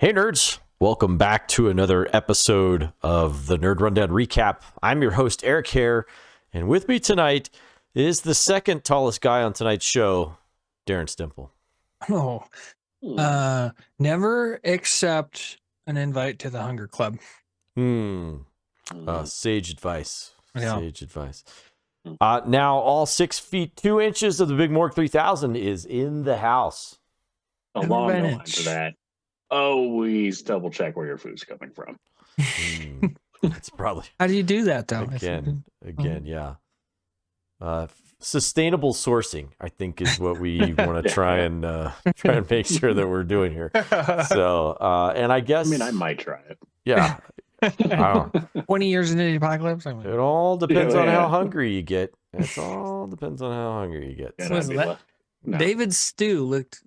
Hey nerds, welcome back to another episode of the Nerd Rundown Recap. I'm your host Erik here, and with me tonight is the second tallest guy on tonight's show, Darren Stimple. Never accept an invite to the Hunger Club. Sage advice. Yeah. Sage advice. Now all 6 feet 2 inches of the Big Morg 3000 is in the house. Along the lines of that, always double check where your food's coming from. That's probably. How do you do that though? Again, yeah. Sustainable sourcing, I think, is what we want to try and make sure that we're doing here. So, and I guess, I might try it. Yeah. 20 years into the apocalypse. It all depends on how hungry you get. It all depends on how hungry you get. David's stew looked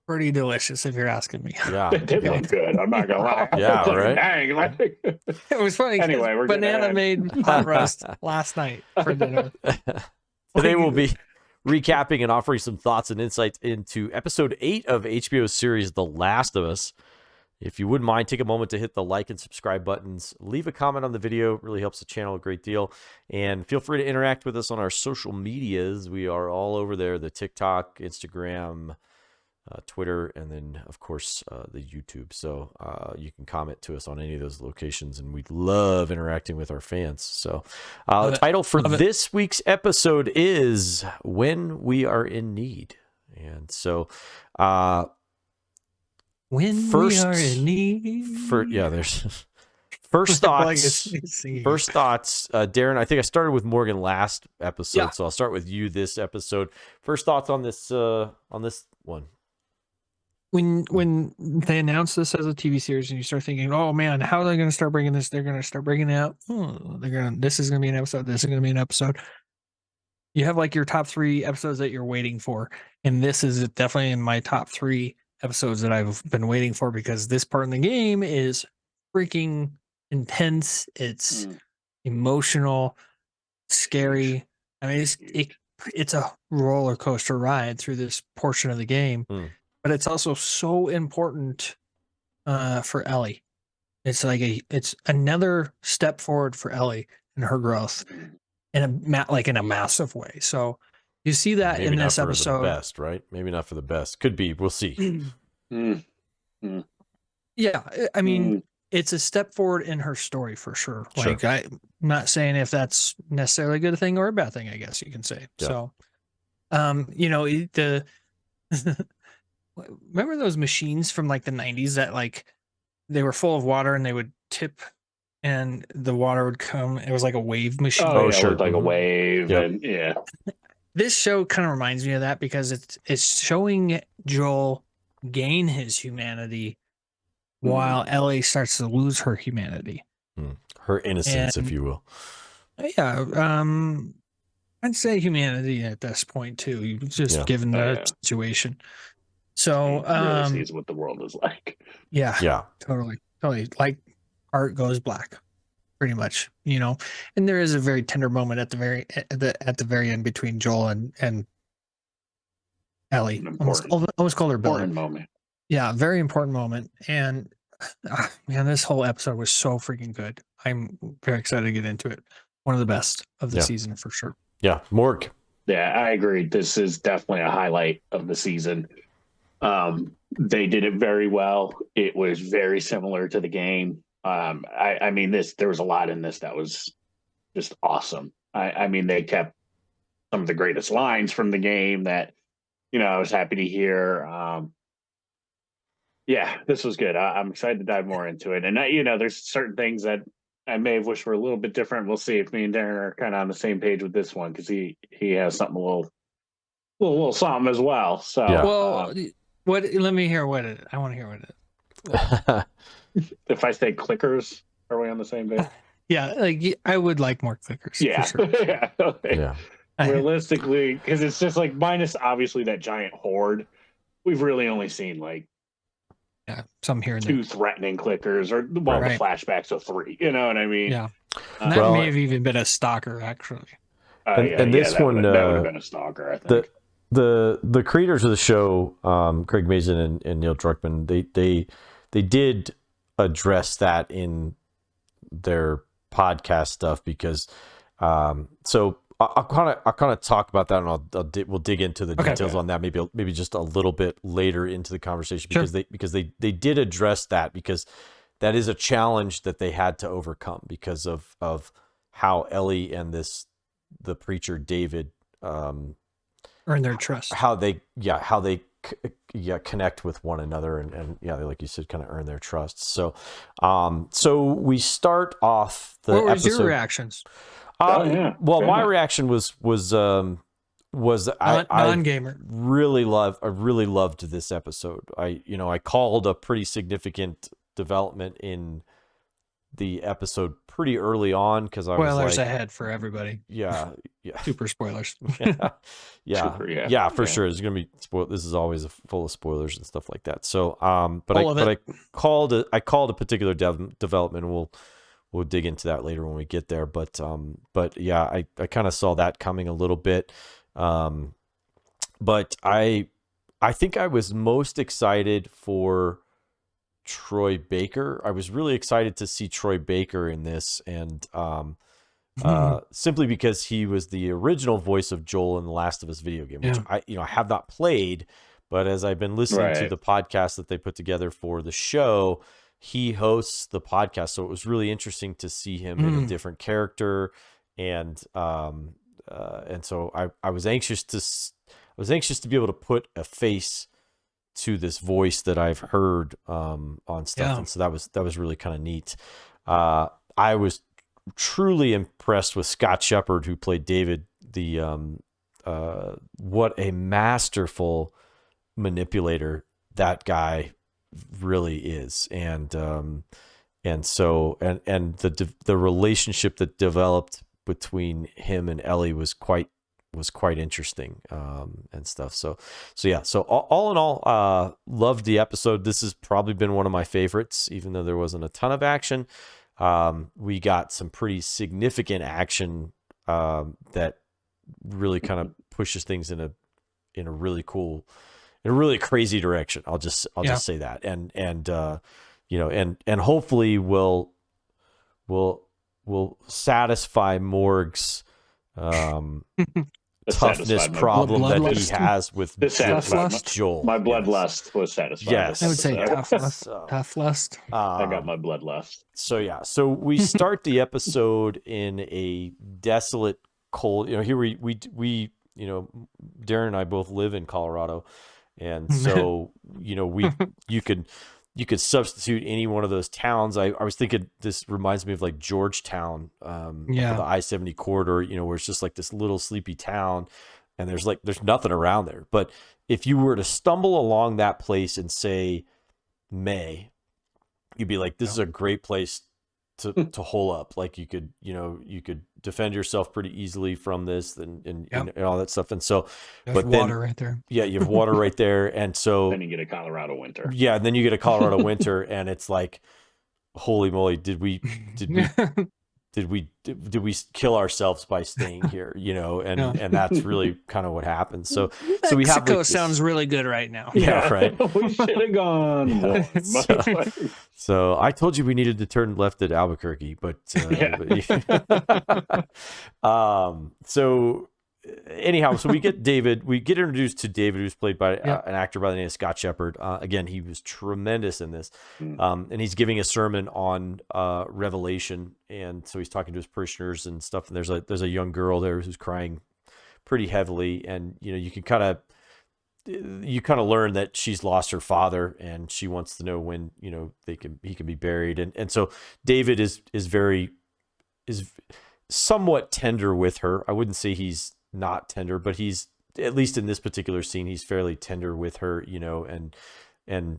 pretty delicious, if you're asking me. Yeah, it did look good. I'm not gonna lie. Yeah, right. Dang, it was funny. Anyway, Banana made hot roast last night for dinner. Today we'll be recapping and offering some thoughts and insights into episode 8 of HBO's series The Last of Us. If you wouldn't mind, take a moment to hit the like and subscribe buttons. Leave a comment on the video. It really helps the channel a great deal. And feel free to interact with us on our social medias. We are all over there, the TikTok, Instagram, Twitter, and then, of course, the YouTube. So you can comment to us on any of those locations, and we love interacting with our fans. So the title for this week's episode is When We Are in Need. And so... When we are in need. There's first thoughts. First thoughts, Darren. I think I started with Morgan last episode, so I'll start with you this episode. First thoughts on this one. When they announced this as a TV series, and you start thinking, "Oh man, how are they going to start bringing this? They're going to start bringing it out. This is going to be an episode. This is going to be an episode." You have like your top 3 episodes that you're waiting for, and this is definitely in my top 3 episodes that I've been waiting for, because this part in the game is freaking intense. It's emotional, scary. I mean, it's a roller coaster ride through this portion of the game, but it's also so important for Ellie. It's like it's another step forward for Ellie and her growth in a massive way. So you see that Maybe in this episode. The best, right? Maybe not for the best. Could be. We'll see. Yeah, I mean, it's a step forward in her story for sure. Like, I'm not saying if that's necessarily a good thing or a bad thing, I guess you can say. Yeah. So, remember those machines from like the 90s that like they were full of water and they would tip and the water would come. It was like a wave machine. Oh sure, like a wave. Yep. And this show kind of reminds me of that, because it's showing Joel gain his humanity while Ellie starts to lose her humanity. Her innocence, if you will. Yeah. I'd say humanity at this point too, just given the situation. So really sees what the world is like. Yeah. Totally. Like art goes black, pretty much, and there is a very tender moment at the very end between Joel and Ellie. Almost called her Billy. Important moment. Yeah, very important moment. And man, this whole episode was so freaking good. I'm very excited to get into it. One of the best of the season for sure. Yeah, Morg. Yeah, I agree. This is definitely a highlight of the season. They did it very well. It was very similar to the game. I mean, there was a lot in this that was just awesome. I mean, they kept some of the greatest lines from the game that, I was happy to hear. This was good. I'm excited to dive more into it. And, there's certain things that I may have wished were a little bit different. We'll see if me and Darren are kind of on the same page with this one, because he has something a little something as well. So, let me hear what it. I want to hear what it. If I say clickers, are we on the same page? Yeah, like I would like more clickers. Yeah, for sure. Yeah. Realistically, because it's just like, minus obviously that giant horde, we've really only seen like some here and 2 threatening clickers, or the flashbacks of 3. You know what I mean? Yeah, and that may have even been a stalker actually. This one that would have been a stalker, I think. The creators of the show, Craig Mazin and Neil Druckmann, they did address that in their podcast stuff because so I'll kind of talk about that, and we'll dig into the details on that maybe just a little bit later into the conversation because they did address that, because that is a challenge that they had to overcome because of how Ellie and the preacher David earn their trust, how they connect with one another, and they, like you said, kind of earn their trust. So we start off the what was episode. your reactions? Well, my reaction was non-gamer. I really loved this episode. I called a pretty significant development in the episode pretty early on because I was like, spoilers ahead for everybody. Yeah. Super spoilers. Yeah, for sure. It's gonna be spoiled. This is always full of spoilers and stuff like that. So, but I called a particular development. And we'll dig into that later when we get there. But yeah, I kind of saw that coming a little bit. But I think I was most excited for Troy Baker. I was really excited to see Troy Baker in this, and simply because he was the original voice of Joel in the Last of Us video game, which I have not played, but as I've been listening to the podcast that they put together for the show, he hosts the podcast, so it was really interesting to see him in a different character, and so I was anxious to be able to put a face to this voice that I've heard on stuff, and so that was really kind of neat. I was truly impressed with Scott Shepherd, who played David. What a masterful manipulator that guy really is, and so the relationship that developed between him and Ellie was quite interesting, and stuff. So all in all, loved the episode. This has probably been one of my favorites, even though there wasn't a ton of action. We got some pretty significant action that really kind of pushes things in a really cool, in a really crazy direction. I'll just say that, and hopefully will satisfy Morg's toughness problem that he has with Joel. My bloodlust was satisfied. Yes, I would say tough lust. I got my bloodlust. So we start the episode in a desolate, cold. Here we Darren and I both live in Colorado, and so you could substitute any one of those towns. I was thinking this reminds me of like Georgetown, the I-70 corridor, where it's just like this little sleepy town, and there's nothing around there. But if you were to stumble along that place and say May, you'd be like, this is a great place to hole up. Like you could defend yourself pretty easily from this and all that stuff. And so, there's water right there. Yeah, you have water right there. And so then you get a Colorado winter. Yeah, and then you get a Colorado winter, and it's like, holy moly, did we kill ourselves by staying here? And that's really kind of what happens. So we have Mexico sounds really good right now. Yeah, right. We should have gone. So I told you we needed to turn left at Albuquerque, but so anyhow, so we get introduced to David, who's played by an actor by the name of Scott Shepherd. Again, he was tremendous in this, and he's giving a sermon on Revelation, and so he's talking to his parishioners and stuff. And there's a young girl there who's crying pretty heavily, and you can kind of learn that she's lost her father, and she wants to know when he can be buried, and so David is somewhat tender with her. I wouldn't say he's not tender, but he's, at least in this particular scene, he's fairly tender with her, and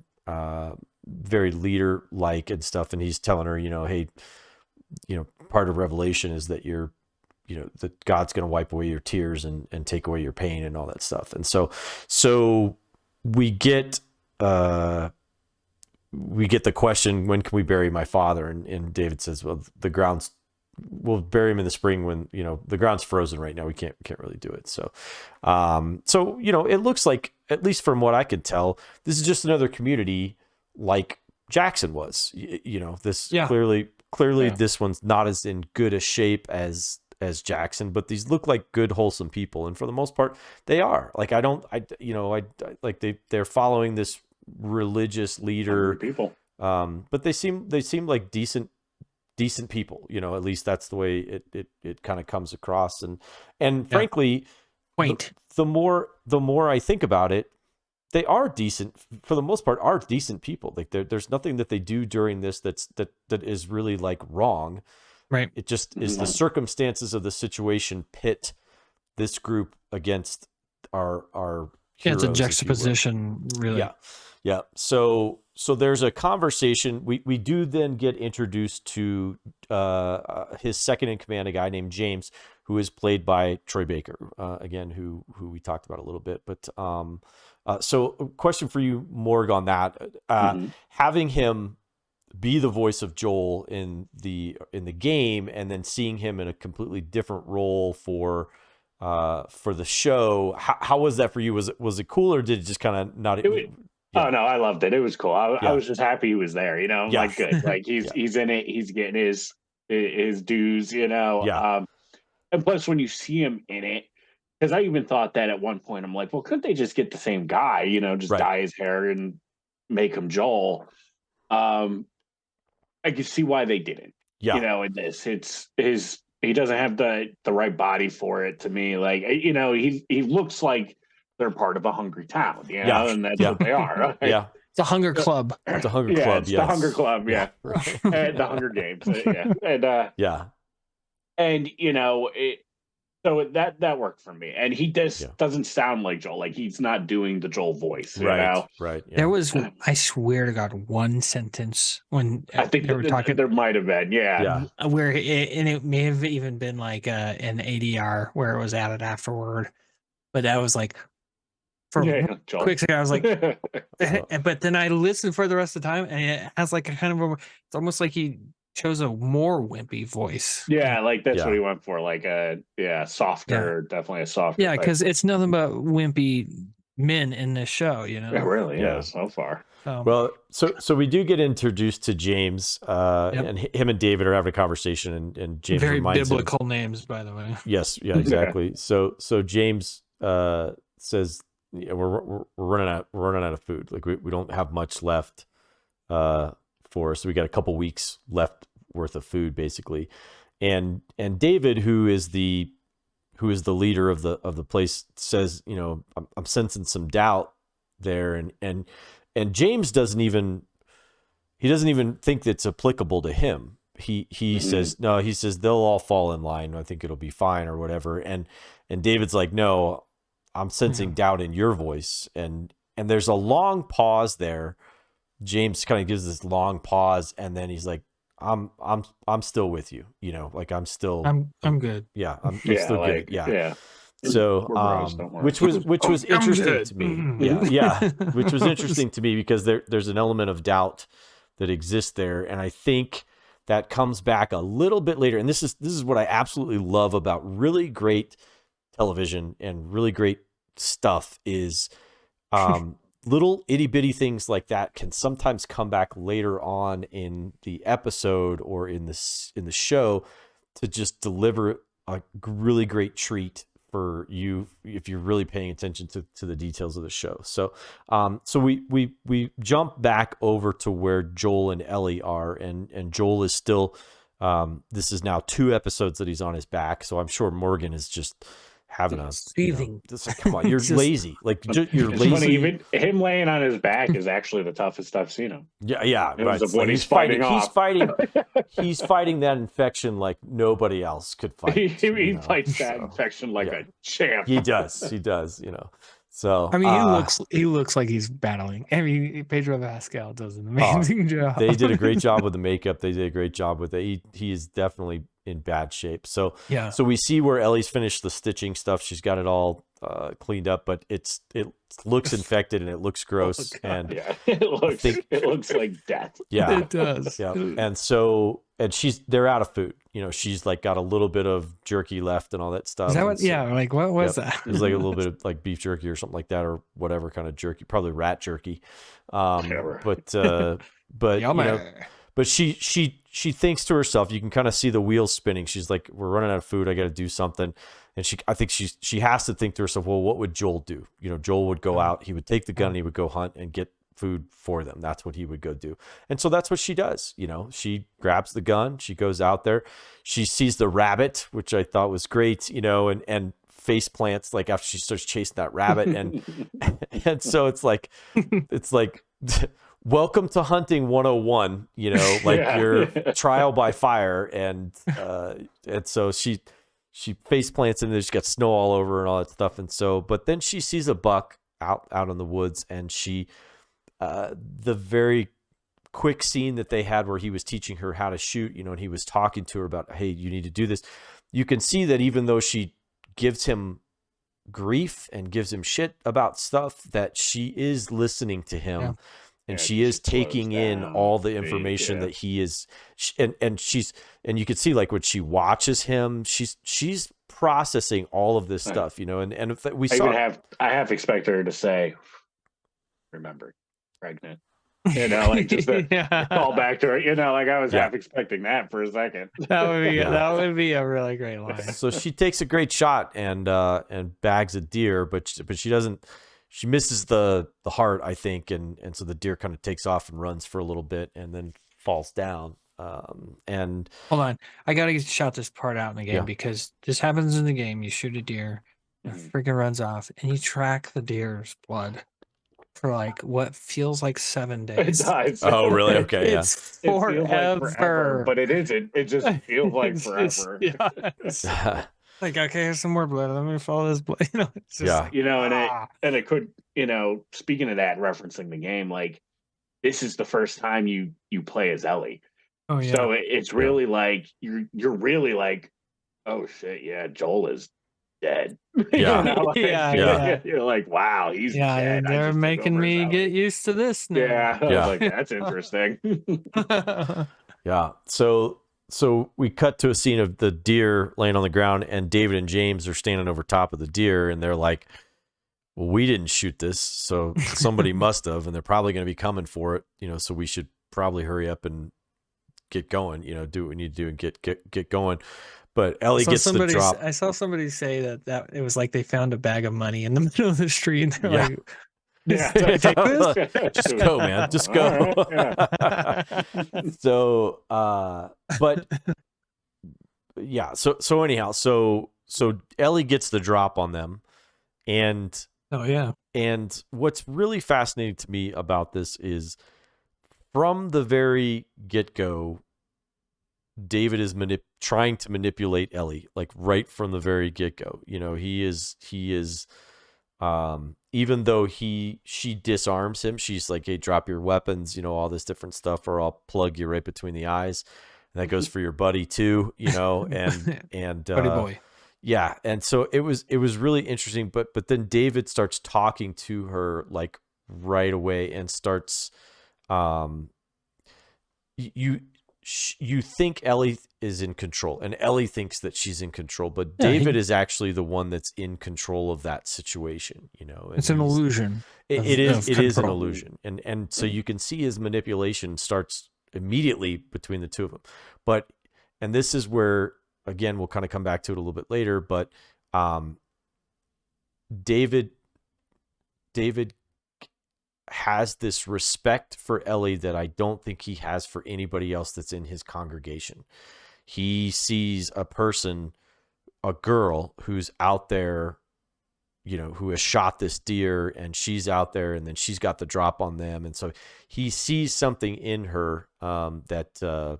very leader like and stuff. And he's telling her, hey, part of Revelation is that that God's going to wipe away your tears and take away your pain and all that stuff. And so we get the question, when can we bury my father? And David says, well, we'll bury him in the spring when the ground's frozen right now. We can't really do it. So it looks like, at least from what I could tell, this is just another community like Jackson was. You know, this Yeah. clearly Yeah. this one's not as in good a shape as Jackson, but these look like good, wholesome people, and for the most part, they are. Like I like they're following this religious leader, People. but they seem like decent people. You know, at least that's the way it kind of comes across, and frankly, Quaint. the more I think about it, they are decent for the most part. Are decent people. Like there's nothing that they do during this that is really like wrong. Right. It just is the circumstances of the situation pit this group against our Yeah, it's a heroes, if you will. juxtaposition, really. Yeah. So there's a conversation. We do then get introduced to his second in command, a guy named James, who is played by Troy Baker, again, who we talked about a little bit. But so a question for you, Morg, on that. Having him be the voice of Joel in the game, and then seeing him in a completely different role for the show, how was that for you? Was it cool, or did it just kind of not? Oh no, I loved it. It was cool. I was just happy he was there. You know, like good. Like he's in it. He's getting his dues. You know. Yeah. And plus, when you see him in it, because I even thought that at one point, I'm like, well, couldn't they just get the same guy? You know, just dye his hair and make him Joel. I can see why they didn't. Yeah. You know, in this, he doesn't have the right body for it. To me, like, you know, he looks like they're part of a hungry town. You know, and that's what they are. Right? Yeah. It's a hunger club. It's a hunger club. It's the Hunger Club. Yeah. Right. And the Hunger Games. And and you know it. So that worked for me, and he doesn't sound like Joel. Like he's not doing the Joel voice, you know? Right. Yeah. There was, I swear to God, one sentence when I think they were talking. There might have been, where it may have even been like an ADR where it was added afterward, but that was like for a quick second. I was like, but then I listened for the rest of the time, and it has like a kind of it's almost like he chose a more wimpy voice. Yeah, like that's what he went for, like a softer, definitely a softer. Yeah, because it's nothing but wimpy men in this show, you know. It really is so far. Well, so we do get introduced to James, and him and David are having a conversation, and James very reminds biblical him, names, by the way. Yes, exactly. So James says, we're running out of food. Like we don't have much left for us. So we got a couple weeks left worth of food, basically. And David, who is the leader of the place, says, you know, I'm sensing some doubt there, and James doesn't even think it's applicable to him. He says no. He says they'll all fall in line. I think it'll be fine or whatever. And David's like, no, I'm sensing doubt in your voice. And there's a long pause there. James kind of gives this long pause, and then he's like, I'm still with you. You know, like I'm good. Yeah, I'm still like, good. Yeah. So, which was interesting to me. Which was interesting to me because there's an element of doubt that exists there, and I think that comes back a little bit later. And this is what I absolutely love about really great television and really great stuff is little itty bitty things like that can sometimes come back later on in the episode or in the show to just deliver a really great treat for you if you're really paying attention to the details of the show. So we jump back over to where Joel and Ellie are, and Joel is still this is now 2 episodes that he's on his back, so I'm sure Morgan is just having a seething. Like, come on, you're lazy. Like you're lazy. Funny, even him laying on his back is actually the toughest I've seen him. Yeah, right. Of what he's fighting off. He's fighting that infection like nobody else could fight. He fights that infection like a champ. He does. You know. So I mean, he looks like he's battling. I mean, Pedro Pascal does an amazing job. They did a great job with the makeup. They did a great job with it. He is definitely in bad shape. So Yeah. so we see where Ellie's finished the stitching stuff. She's got it all cleaned up, but it looks infected and it looks gross. And Yeah, it looks like death. yeah, It does. yeah. And they're out of food. She's like got a little bit of jerky left and all that stuff. Is that And what? so- Yeah. Like, what was that? It was like a little bit of like beef jerky or something like that, or whatever kind of jerky, probably rat jerky. Whatever. But but she thinks to herself, you can kind of see the wheels spinning. She's like, we're running out of food. I got to do something. And I think she has to think to herself, well, what would Joel do? Joel would go out, he would take the gun, he would go hunt and get food for them. That's what he would go do. And so that's what she does. She grabs the gun, she goes out there, she sees the rabbit, which I thought was great, and face plants like after she starts chasing that rabbit. And so it's like welcome to hunting 101, your trial by fire. And so she face plants and there's got snow all over and all that stuff. And so, but then she sees a buck out in the woods, and she, the very quick scene that they had where he was teaching her how to shoot, and he was talking to her about, hey, you need to do this. You can see that even though she gives him grief and gives him shit about stuff, that she is listening to him. Yeah. And she is taking in all the information that he is, and you can see like when she watches him, she's processing all of this stuff, and if we saw, I have expected her to say, remember, pregnant, like just a call back to her, like I was half expecting that for a second. That would be a really great line. So she takes a great shot and bags a deer, but she doesn't. She misses the heart, I think, and so the deer kind of takes off and runs for a little bit and then falls down. And hold on, I gotta shout this part out in the game because this happens in the game. You shoot a deer, it freaking runs off, and you track the deer's blood for like what feels like 7 days. It does. Oh, really? Okay, It's forever. But it isn't. It just feels like forever. Like, okay, here's some more blood. Let me follow this blood. It's just and it could, speaking of that, referencing the game, like this is the first time you play as Ellie. Oh yeah. So it's really like you're really like, oh shit, yeah, Joel is dead. Yeah. You're like, wow, he's dead. They're making me get used to this now. Yeah. I was like, that's interesting. Yeah. So we cut to a scene of the deer laying on the ground, and David and James are standing over top of the deer, and they're like, well, we didn't shoot this, so somebody must have, and they're probably going to be coming for it, so we should probably hurry up and get going, do what we need to do and get going. But Ellie gets the drop. I saw somebody say that it was like they found a bag of money in the middle of the street, and they're like, take this? Just go, man. Just go. So, but yeah. So anyhow, so Ellie gets the drop on them, and and what's really fascinating to me about this is from the very get-go, David is trying to manipulate Ellie, like right from the very get-go. He is even though she disarms him, she's like, hey, drop your weapons, all this different stuff, or I'll plug you right between the eyes. And that goes for your buddy too, and buddy boy. Yeah. And so it was really interesting, but then David starts talking to her like right away and starts, you think Ellie is in control, and Ellie thinks that she's in control, but David is actually the one that's in control of that situation. It's an illusion. It is an illusion, and so you can see his manipulation starts immediately between the two of them. And this is where, again, we'll kind of come back to it a little bit later, but David has this respect for Ellie that I don't think he has for anybody else that's in his congregation. He sees a girl who's out there, who has shot this deer, and she's out there, and then she's got the drop on them. And so he sees something in her that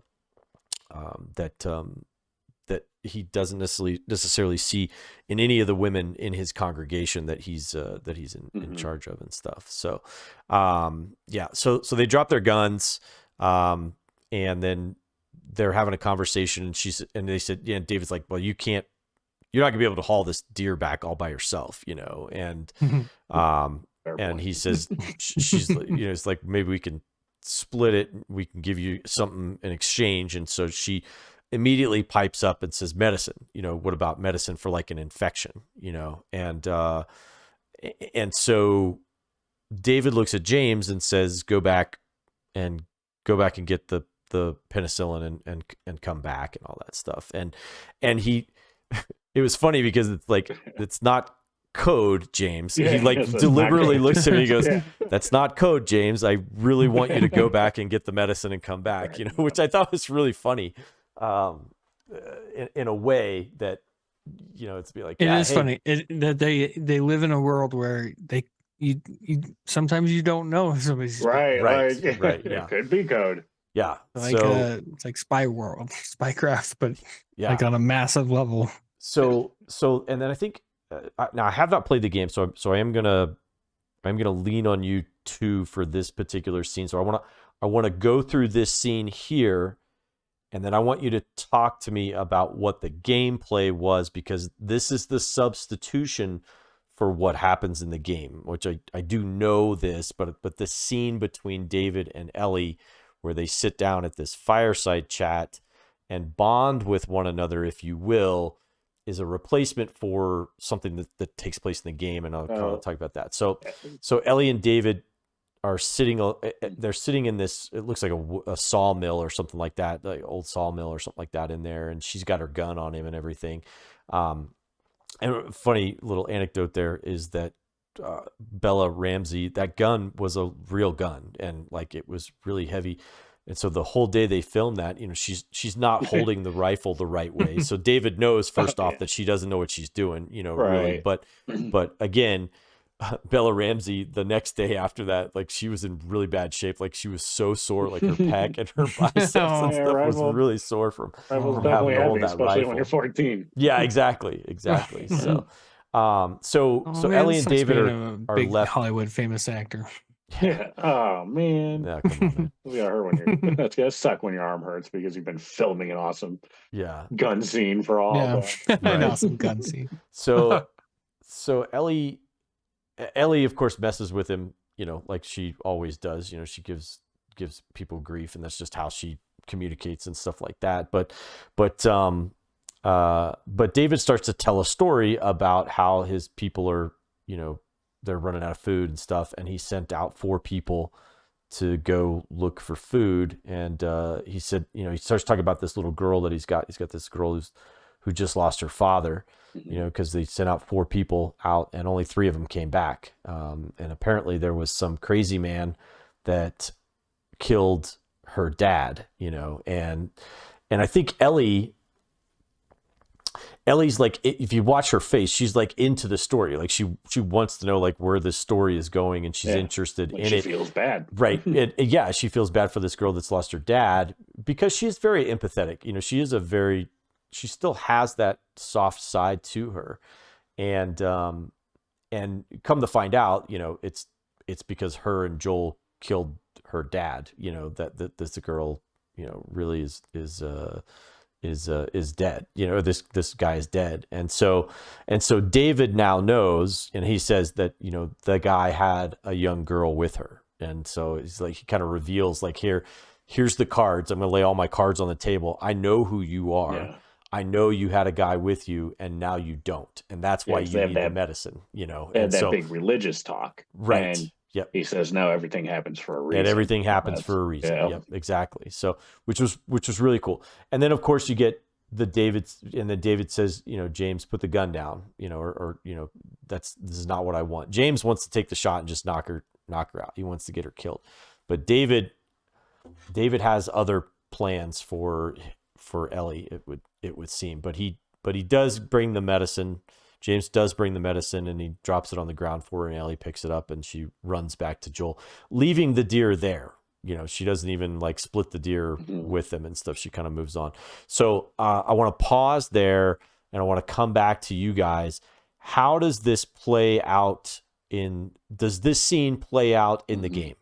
he doesn't necessarily see in any of the women in his congregation that he's in charge of and stuff. So, so they drop their guns, and then they're having a conversation, and they said, yeah, and David's like, well, you're not gonna be able to haul this deer back all by yourself, and he says, she's, it's like, maybe we can split it, we can give you something in exchange. And so she immediately pipes up and says, medicine, what about medicine for like an infection, and so David looks at James and says, go back and get the penicillin and come back and all that stuff. And he, it was funny because it's like, it's not code, James. He deliberately looks at me and goes, that's not code, James. I really want you to go back and get the medicine and come back, which I thought was really funny, in a way that, it's be like, it is funny that they live in a world where you sometimes you don't know if somebody's right. Yeah. It could be code. Yeah. Like it's like spycraft, but like on a massive level. So and then I think now I have not played the game, so I'm gonna lean on you too for this particular scene. So I want to go through this scene here, and then I want you to talk to me about what the gameplay was, because this is the substitution for what happens in the game, which I do know this, but the scene between David and Ellie, where they sit down at this fireside chat and bond with one another, if you will, is a replacement for something that takes place in the game, and I'll kind of talk about that. So Ellie and David are sitting in this, it looks like a sawmill or something like that, like old sawmill or something like that in there, and she's got her gun on him and everything. And a funny little anecdote there is that Bella Ramsey, that gun was a real gun, and like it was really heavy. And so the whole day they filmed that, she's not holding the rifle the right way. So David knows first off that she doesn't know what she's doing, really. But again, Bella Ramsey, the next day after that, like she was in really bad shape. Like she was so sore, like her pec and her biceps and stuff was really sore from having to hold that especially rifle. When you're 14. Yeah, exactly. So Ellie and David are big left. Hollywood famous actor. Yeah. Oh man. Yeah, come on, man. We got hurt when you're. That's gonna suck when your arm hurts because you've been filming an awesome gun scene for all. An awesome gun scene. So Ellie, of course, messes with him. Like she always does. She gives people grief, and that's just how she communicates and stuff like that. But David starts to tell a story about how his people are, they're running out of food and stuff, and he sent out 4 people to go look for food. And he said, he starts talking about this little girl that he's got this girl who just lost her father, because they sent out 4 people out and only 3 of them came back. And apparently there was some crazy man that killed her dad, and I think Ellie's like, if you watch her face, she's like into the story. Like she wants to know like where this story is going, and she's interested in it. She feels bad. Right. She feels bad for this girl that's lost her dad, because she's very empathetic. She still has that soft side to her. And come to find out, it's because her and Joel killed her dad, that this girl, really is dead, this guy is dead. And so David now knows, and he says that, the guy had a young girl with her. And so he's like, he kind of reveals like, here's the cards. I'm going to lay all my cards on the table. I know who you are. Yeah. I know you had a guy with you, and now you don't. And that's why you need the medicine, And that big religious talk. Right. And yep. He says, no, everything happens for a reason. And everything happens for a reason. Yeah. Yep, exactly. So, which was really cool. And then of course you get David says, James, put the gun down, or this is not what I want. James wants to take the shot and just knock her out. He wants to get her killed. But David has other plans for Ellie, it would seem. But he does bring the medicine. James does bring the medicine, and he drops it on the ground for her, and Ellie picks it up, and she runs back to Joel, leaving the deer there. She doesn't even like split the deer with them and stuff. She kind of moves on. So I want to pause there, and I want to come back to you guys. How does this play out does this scene play out in the game?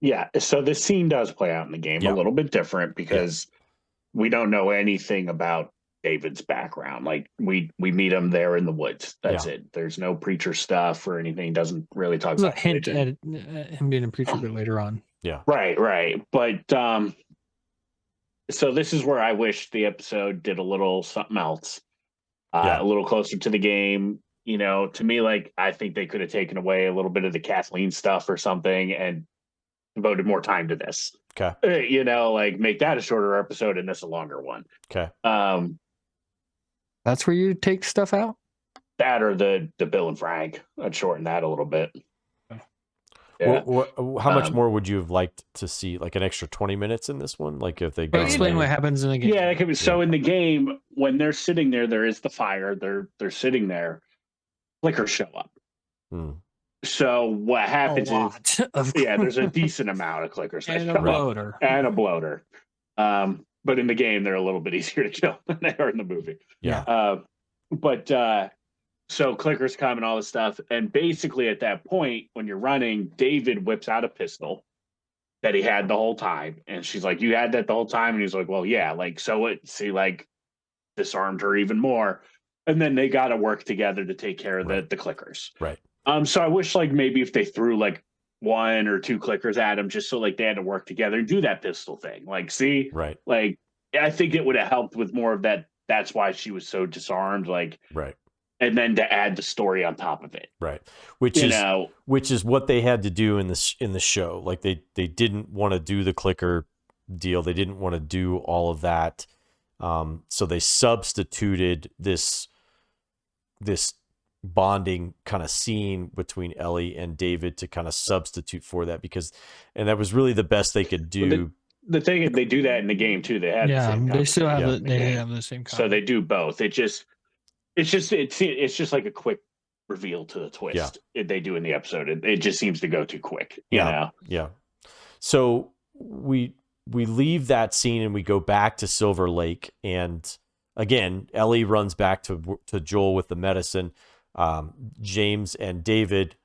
Yeah, so this scene does play out in the game a little bit different because we don't know anything about David's background. Like we meet him there in the woods. That's it. There's no preacher stuff or anything. Doesn't really talk There's about a hint at him being a preacher a bit later on. Yeah. Right. But so this is where I wish the episode did a little something else. A little closer to the game. You know, to me, like I think they could have taken away a little bit of the Kathleen stuff or something and devoted more time to this. Okay. You know, like make that a shorter episode and this a longer one. Okay. That's where you take stuff out? That or the Bill and Frank. I'd shorten that a little bit. Yeah. How much more would you have liked to see? Like an extra 20 minutes in this one? Like if they go explain what happens in the game. Yeah, that could be. So in the game, when they're sitting there is the fire. They're sitting there. Clickers show up. So what happens is there's a decent amount of clickers and a bloater. And a bloater. But in the game, they're a little bit easier to kill than they are in the movie. Yeah. So clickers come and all this stuff. And basically at that point, when you're running, David whips out a pistol that he had the whole time. And she's like, you had that the whole time? And he's like, well, yeah, like, so it, see, like, disarmed her even more. And then they got to work together to take care of the clickers. Right. So I wish, like, maybe if they threw, like, 1 or 2 clickers at him, just so, like, they had to work together and do that pistol thing. Like, see? Right. Like, I think it would have helped with more of that. That's why she was so disarmed. Like, right. And then to add the story on top of it. Right. Which is what they had to do in the show. Like, they didn't want to do the clicker deal. They didn't want to do all of that. So they substituted this bonding kind of scene between Ellie and David to kind of substitute for that and that was really the best they could do. The thing is, they do that in the game too. They have they still have they have the same. So they do both. It's just like a quick reveal to the twist they do in the episode. It just seems to go too quick. You know? Yeah. So we leave that scene and we go back to Silver Lake, and again, Ellie runs back to Joel with the medicine. James and David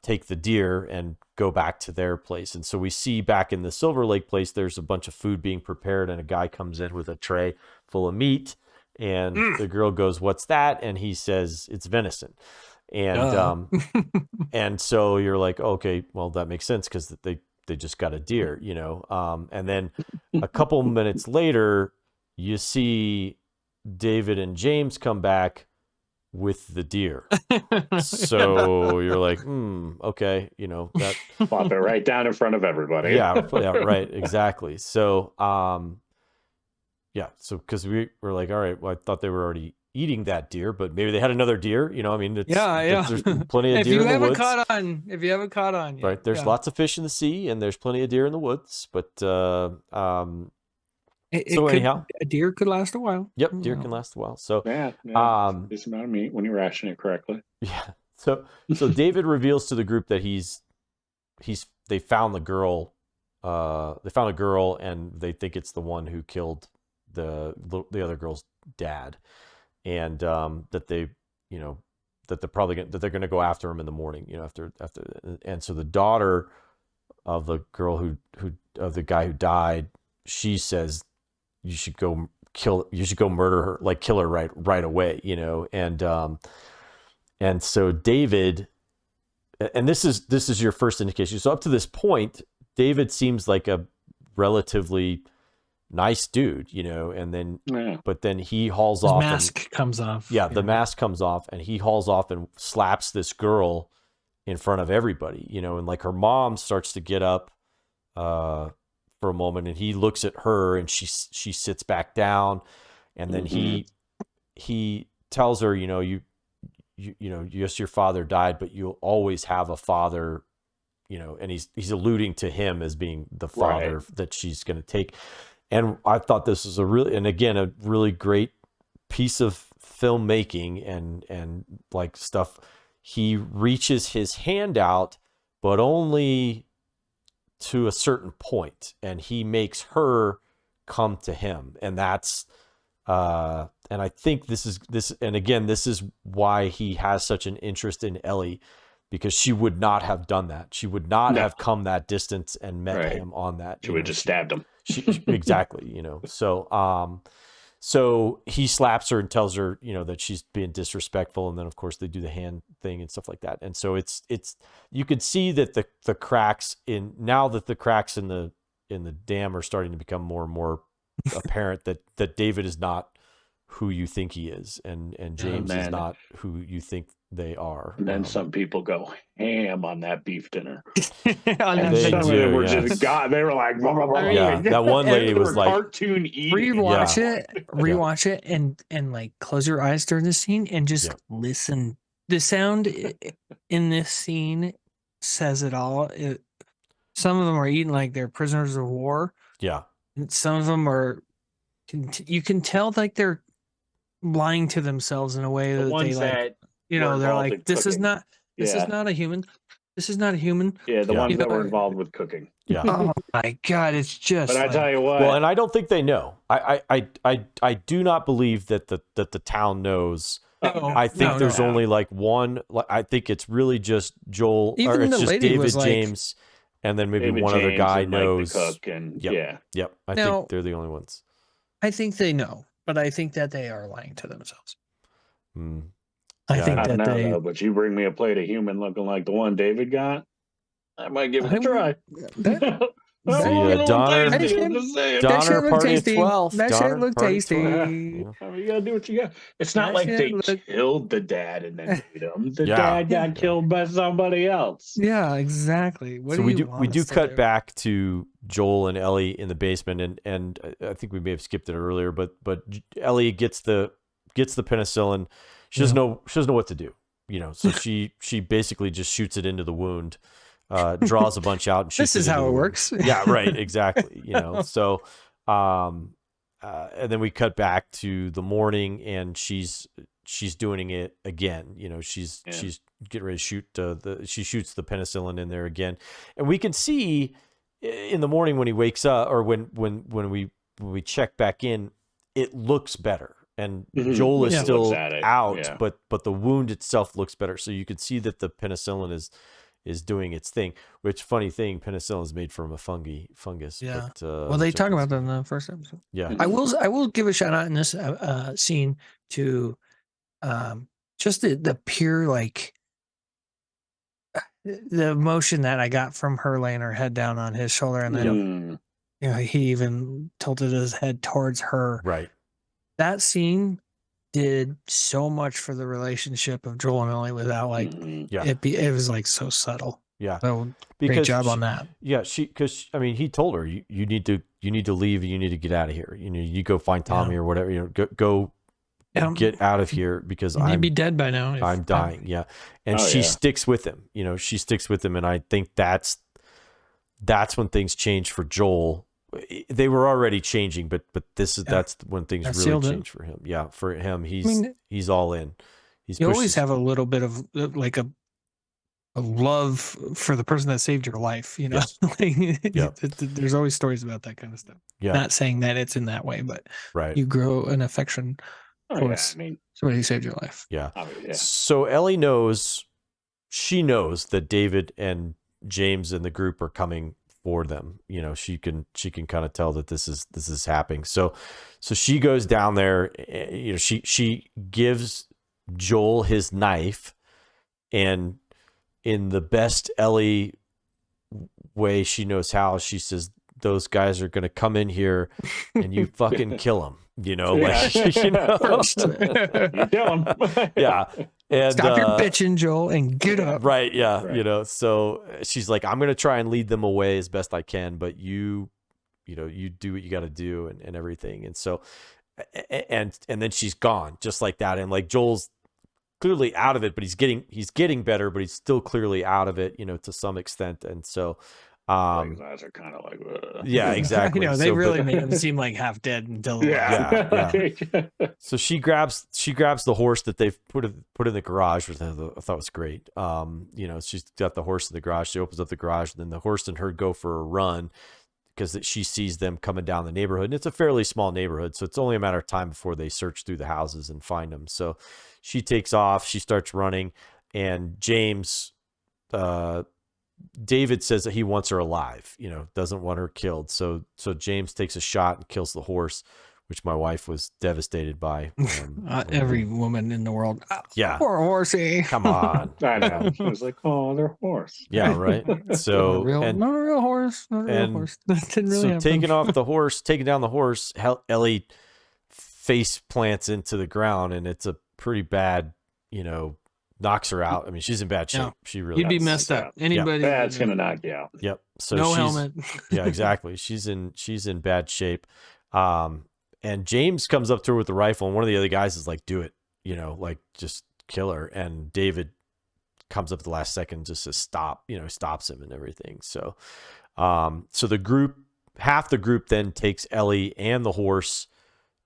take the deer and go back to their place. And so we see back in the Silver Lake place, there's a bunch of food being prepared, and a guy comes in with a tray full of meat, and the girl goes, "What's that?" And he says, "It's venison." And and so you're like, okay, well, that makes sense because they just got a deer, you know. And then a couple minutes later, you see David and James come back with the deer. So you're like, okay, you know, that plop it right down in front of everybody. yeah, right, exactly. So so because we were like, all right, well, I thought they were already eating that deer, but maybe they had another deer, you know. I mean, there's plenty of deer in the woods. If you haven't caught on yet. Right, there's lots of fish in the sea, and there's plenty of deer in the woods, but anyhow, a deer could last a while. Yep, deer can last a while. So this amount of meat when you ration it correctly. Yeah. So David reveals to the group that they found the girl. They found a girl, and they think it's the one who killed the other girl's dad, and that they, you know, that they're going to go after him in the morning, you know, after. And so the daughter of the girl who of the guy who died, she says, you should go murder her, like kill her right away, you know. And so David, and this is your first indication. So up to this point, David seems like a relatively nice dude, you know, and then but then he hauls off. His mask comes off. Yeah, the mask comes off, and he hauls off and slaps this girl in front of everybody, you know, and like her mom starts to get up for a moment, and he looks at her, and she sits back down, and then he tells her, you know, you know, yes, your father died, but you'll always have a father, you know, and he's alluding to him as being the father that she's going to take. And I thought this was a really great piece of filmmaking and like stuff. He reaches his hand out, but only to a certain point, and he makes her come to him. And that's, and I think this is why he has such an interest in Ellie, because she would not have done that. She would not have come that distance and met him on that. She would have just stabbed him. Exactly, you know. So he slaps her and tells her, you know, that she's being disrespectful, and then of course they do the hand thing and stuff like that. And so it's you could see that the cracks in the dam are starting to become more and more apparent that David is not who you think he is, and James is not who you think they are. And then some people go ham on that beef dinner. And they Some of do, them were yes. just God. They were like, blah, blah, blah. Yeah, that one lady was like, cartoon eating. rewatch it, and like close your eyes during the scene and just listen. The sound in this scene says it all. Some of them are eating like they're prisoners of war. yeah, And some of them are. You can tell like they're lying to themselves in a way that they like. You know, they're like, this is not a human. This is not a human. Yeah, the ones that were involved with cooking. Yeah. Oh my God, it's just. But I tell you what. Well, and I don't think they know. I do not believe that the town knows. I think there's only like one. I think it's really just Joel, Even or it's the just lady David, was like- James, and then maybe David one other James guy and, like, knows. the cook and Yep. I Now- think they're the only ones. I think they know, but I think that they are lying to themselves. Hmm. I Yeah, think I that don't know, they. though, but you bring me a plate of human looking like the one David got, I might give it a try. Donner looked party tasty. of 12. That Donner shit looked party of tasty. 12. Yeah. I mean, you gotta do what you got. It's not That like shit they looked- killed the dad and then ate him. The Yeah. dad got killed by somebody else. Yeah, exactly. What So do we you do want we do us to cut do? back to Joel and Ellie in the basement, and I think we may have skipped it earlier, but Ellie gets the penicillin. She doesn't know what to do, you know. So she basically just shoots it into the wound, draws a bunch out, and shoots This is it into how the it wound. works. Yeah, right, exactly. You know, so and then we cut back to the morning, and she's doing it again. You know, she's getting ready to shoot she shoots the penicillin in there again, and we can see in the morning when he wakes up, or when we check back in, it looks better, and Joel is still out, but the wound itself looks better, so you can see that the penicillin is doing its thing. Which, funny thing, penicillin is made from a fungus. Yeah. But, Well, they which I talk think about is that in the first episode. Yeah. I will give a shout out in this scene to just the pure like the emotion that I got from her laying her head down on his shoulder, and then you know, he even tilted his head towards her. Right. That scene did so much for the relationship of Joel and Ellie without like it was like so subtle. Yeah. So great job on that. Yeah, because I mean, he told her you need to leave, you need to get out of here. You know, you go find Tommy or whatever. You know, go get out of here because You'd be dead by now. I'm dying. Yeah, and she sticks with him. You know, she sticks with him, and I think that's when things change for Joel. They were already changing, but that's when things really change for him. Yeah, for him, he's all in. You always have a little bit of like a love for the person that saved your life, you know. There's always stories about that kind of stuff. Not saying that it's in that way, but you grow an affection for somebody who saved your life. So Ellie knows that David and James and the group are coming for them. You know, she can kind of tell that this is happening. So she goes down there. You know, she gives Joel his knife, and in the best Ellie way she knows how, she says, those guys are going to come in here and you fucking kill them, you know, like, you know, first. You kill them. Yeah. And stop your bitching, Joel, and get up. Right. Yeah. Right. You know, so she's like, I'm going to try and lead them away as best I can, but you do what you got to do and everything. And so, and then she's gone just like that. And like Joel's clearly out of it, but he's getting better, but he's still clearly out of it, you know, to some extent. And so, his eyes are kind of like, yeah, exactly. You know, they really made him seem like half dead until yeah. So she grabs the horse that they've put in the garage, which I thought was great. You know, she's got the horse in the garage. She opens up the garage, and then the horse and her go for a run because she sees them coming down the neighborhood. And it's a fairly small neighborhood, so it's only a matter of time before they search through the houses and find them. So she takes off. She starts running, and James David says that he wants her alive, doesn't want her killed. So James takes a shot and kills the horse, which my wife was devastated by. Every woman in the world. Yeah. Poor horsey. Come on. I know. I was like, oh, they're horse. Yeah, right. So not a real horse. Not a real horse. That didn't really happen. taking down the horse, Ellie face plants into the ground, and it's a pretty bad, knocks her out. I mean, she's in bad shape. Yeah. She really You'd be messed up. Anybody. That's gonna knock you out. Yep. So no she's, helmet. Yeah, exactly. She's in bad shape. And James comes up to her with the rifle, and one of the other guys is like, "Do it," like just kill her. And David comes up at the last second, just says stop, stops him and everything. So, so half the group then takes Ellie and the horse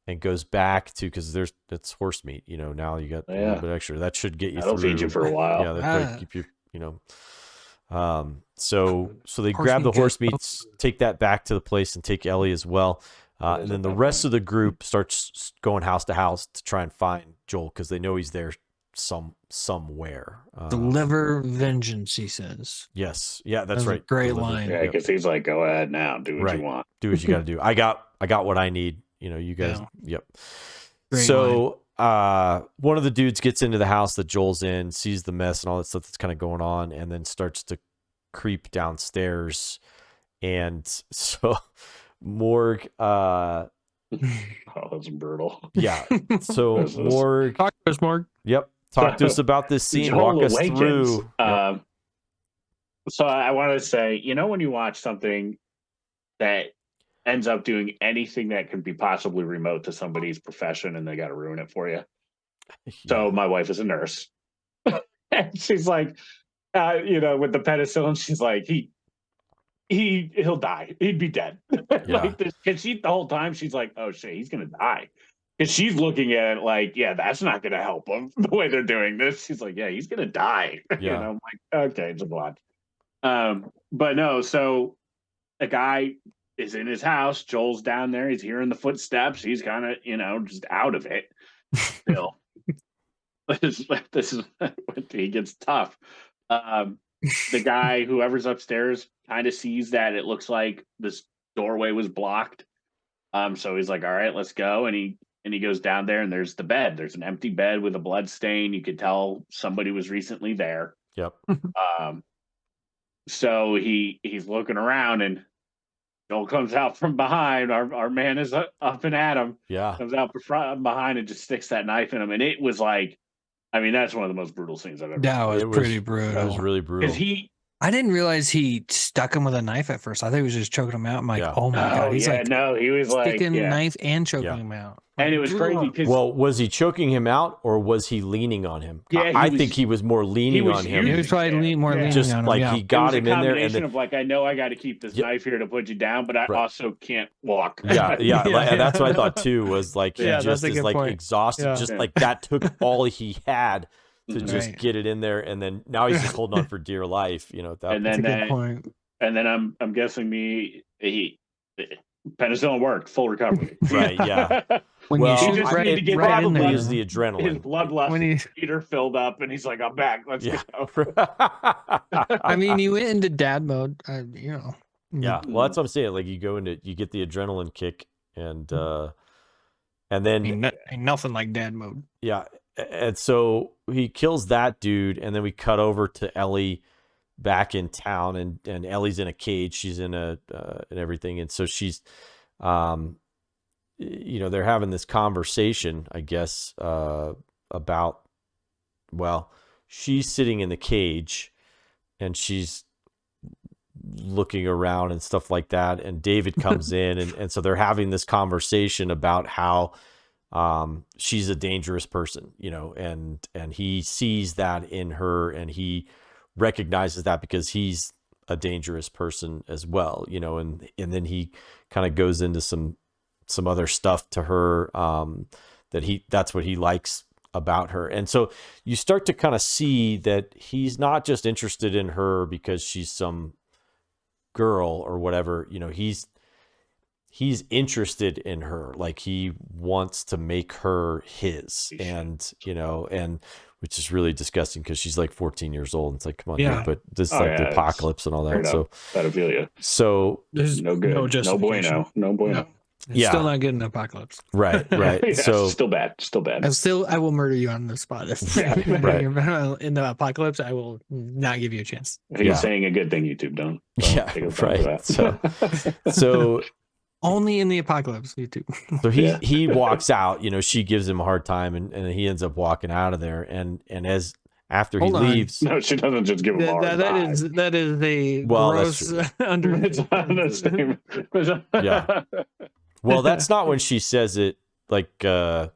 and goes back to, because it's horse meat, now you got a little bit extra. That should get you That'll through. feed you for a while. Yeah, that'll keep you, so they grab the horse meats, take that back to the place, and take Ellie as well. And then the rest of the group starts going house to house to try and find Joel, because they know he's there somewhere. Deliver vengeance, he says. Yes. Yeah, that's right. Great line. Yeah, because he's like, go ahead now, do what you want. Do what you got to do. I got what I need. You guys. Yeah. Yep. Great So one of the dudes gets into the house that Joel's in, sees the mess and all that stuff that's kind of going on, and then starts to creep downstairs. And so Morg, oh, that's brutal. Yeah. So Morg, talk to us, Morg. Yep. Talk to us about this scene. Walk us through. Yep. So I want to say, when you watch something that ends up doing anything that could be possibly remote to somebody's profession, and they got to ruin it for you. Yeah. So my wife is a nurse, and she's like, with the penicillin, she's like, he'll die. He'd be dead. Yeah. Like this, and she the whole time she's like, oh shit, he's gonna die. Because she's looking at it like, yeah, that's not gonna help him the way they're doing this. She's like, yeah, he's gonna die. Yeah. I'm like, okay, it's a watch. But no, so a guy is in his house. Joel's down there. He's hearing the footsteps. He's kind of, just out of it. Still, this is when he gets tough. The guy, whoever's upstairs, kind of sees that it looks like this doorway was blocked. So he's like, all right, let's go. And he goes down there, and there's the bed. There's an empty bed with a blood stain. You could tell somebody was recently there. Yep. So he's looking around, and Joel comes out from behind. Our man is up and at him. Yeah. Comes out from behind and just sticks that knife in him. And it was like, I mean, that's one of the most brutal scenes I've ever seen. That was pretty brutal. That was really brutal. I didn't realize he stuck him with a knife at first. I thought he was just choking him out. I'm like, oh my God. He's he was sticking knife and choking him out. And it was crazy because, well, was he choking him out, or was he leaning on him? Yeah, I think he was more leaning on him. He was probably leaning on him. Just like he got him in there, and then, of like, I know I got to keep this knife here to put you down, but I also can't walk. Yeah. That's what I thought too. Was like he just is like exhausted, just like that took all he had to just get it in there, and then now he's just holding on for dear life. That's a good point. And then I'm guessing penicillin worked, full recovery. Right? Yeah. When you shoot it probably is the adrenaline. His blood meter filled up, and he's like, "I'm back. Let's go." I mean, you went into dad mode, Yeah, well, that's what I'm saying. Like you get the adrenaline kick, and then ain't nothing like dad mode. Yeah, and so he kills that dude, and then we cut over to Ellie back in town, and Ellie's in a cage. She's in and everything, and so she's they're having this conversation, I guess, about, well, she's sitting in the cage and she's looking around and stuff like that. And David comes in, and so they're having this conversation about how she's a dangerous person, and he sees that in her, and he recognizes that because he's a dangerous person as well, and then he kind of goes into some other stuff to her that's what he likes about her. And so you start to kind of see that he's not just interested in her because she's some girl or whatever, he's interested in her. Like he wants to make her his, and which is really disgusting because she's like 14 years old. It's like, come on, Yeah. dude, but this is like the apocalypse and all that. So pedophilia. So there's No good. No justification. bueno. No bueno. It's still not good in Apocalypse. Right. Yeah, So still bad. I will murder you on the spot. If Right. in the Apocalypse, I will not give you a chance. If you're saying a good thing, YouTube don't take offense to that. So only in the Apocalypse, YouTube. So he walks out, she gives him a hard time, and he ends up walking out of there. And after he leaves, no, she doesn't just give him a hard time. That is a gross understatement. Yeah. Well, that's not when she says it. Like, is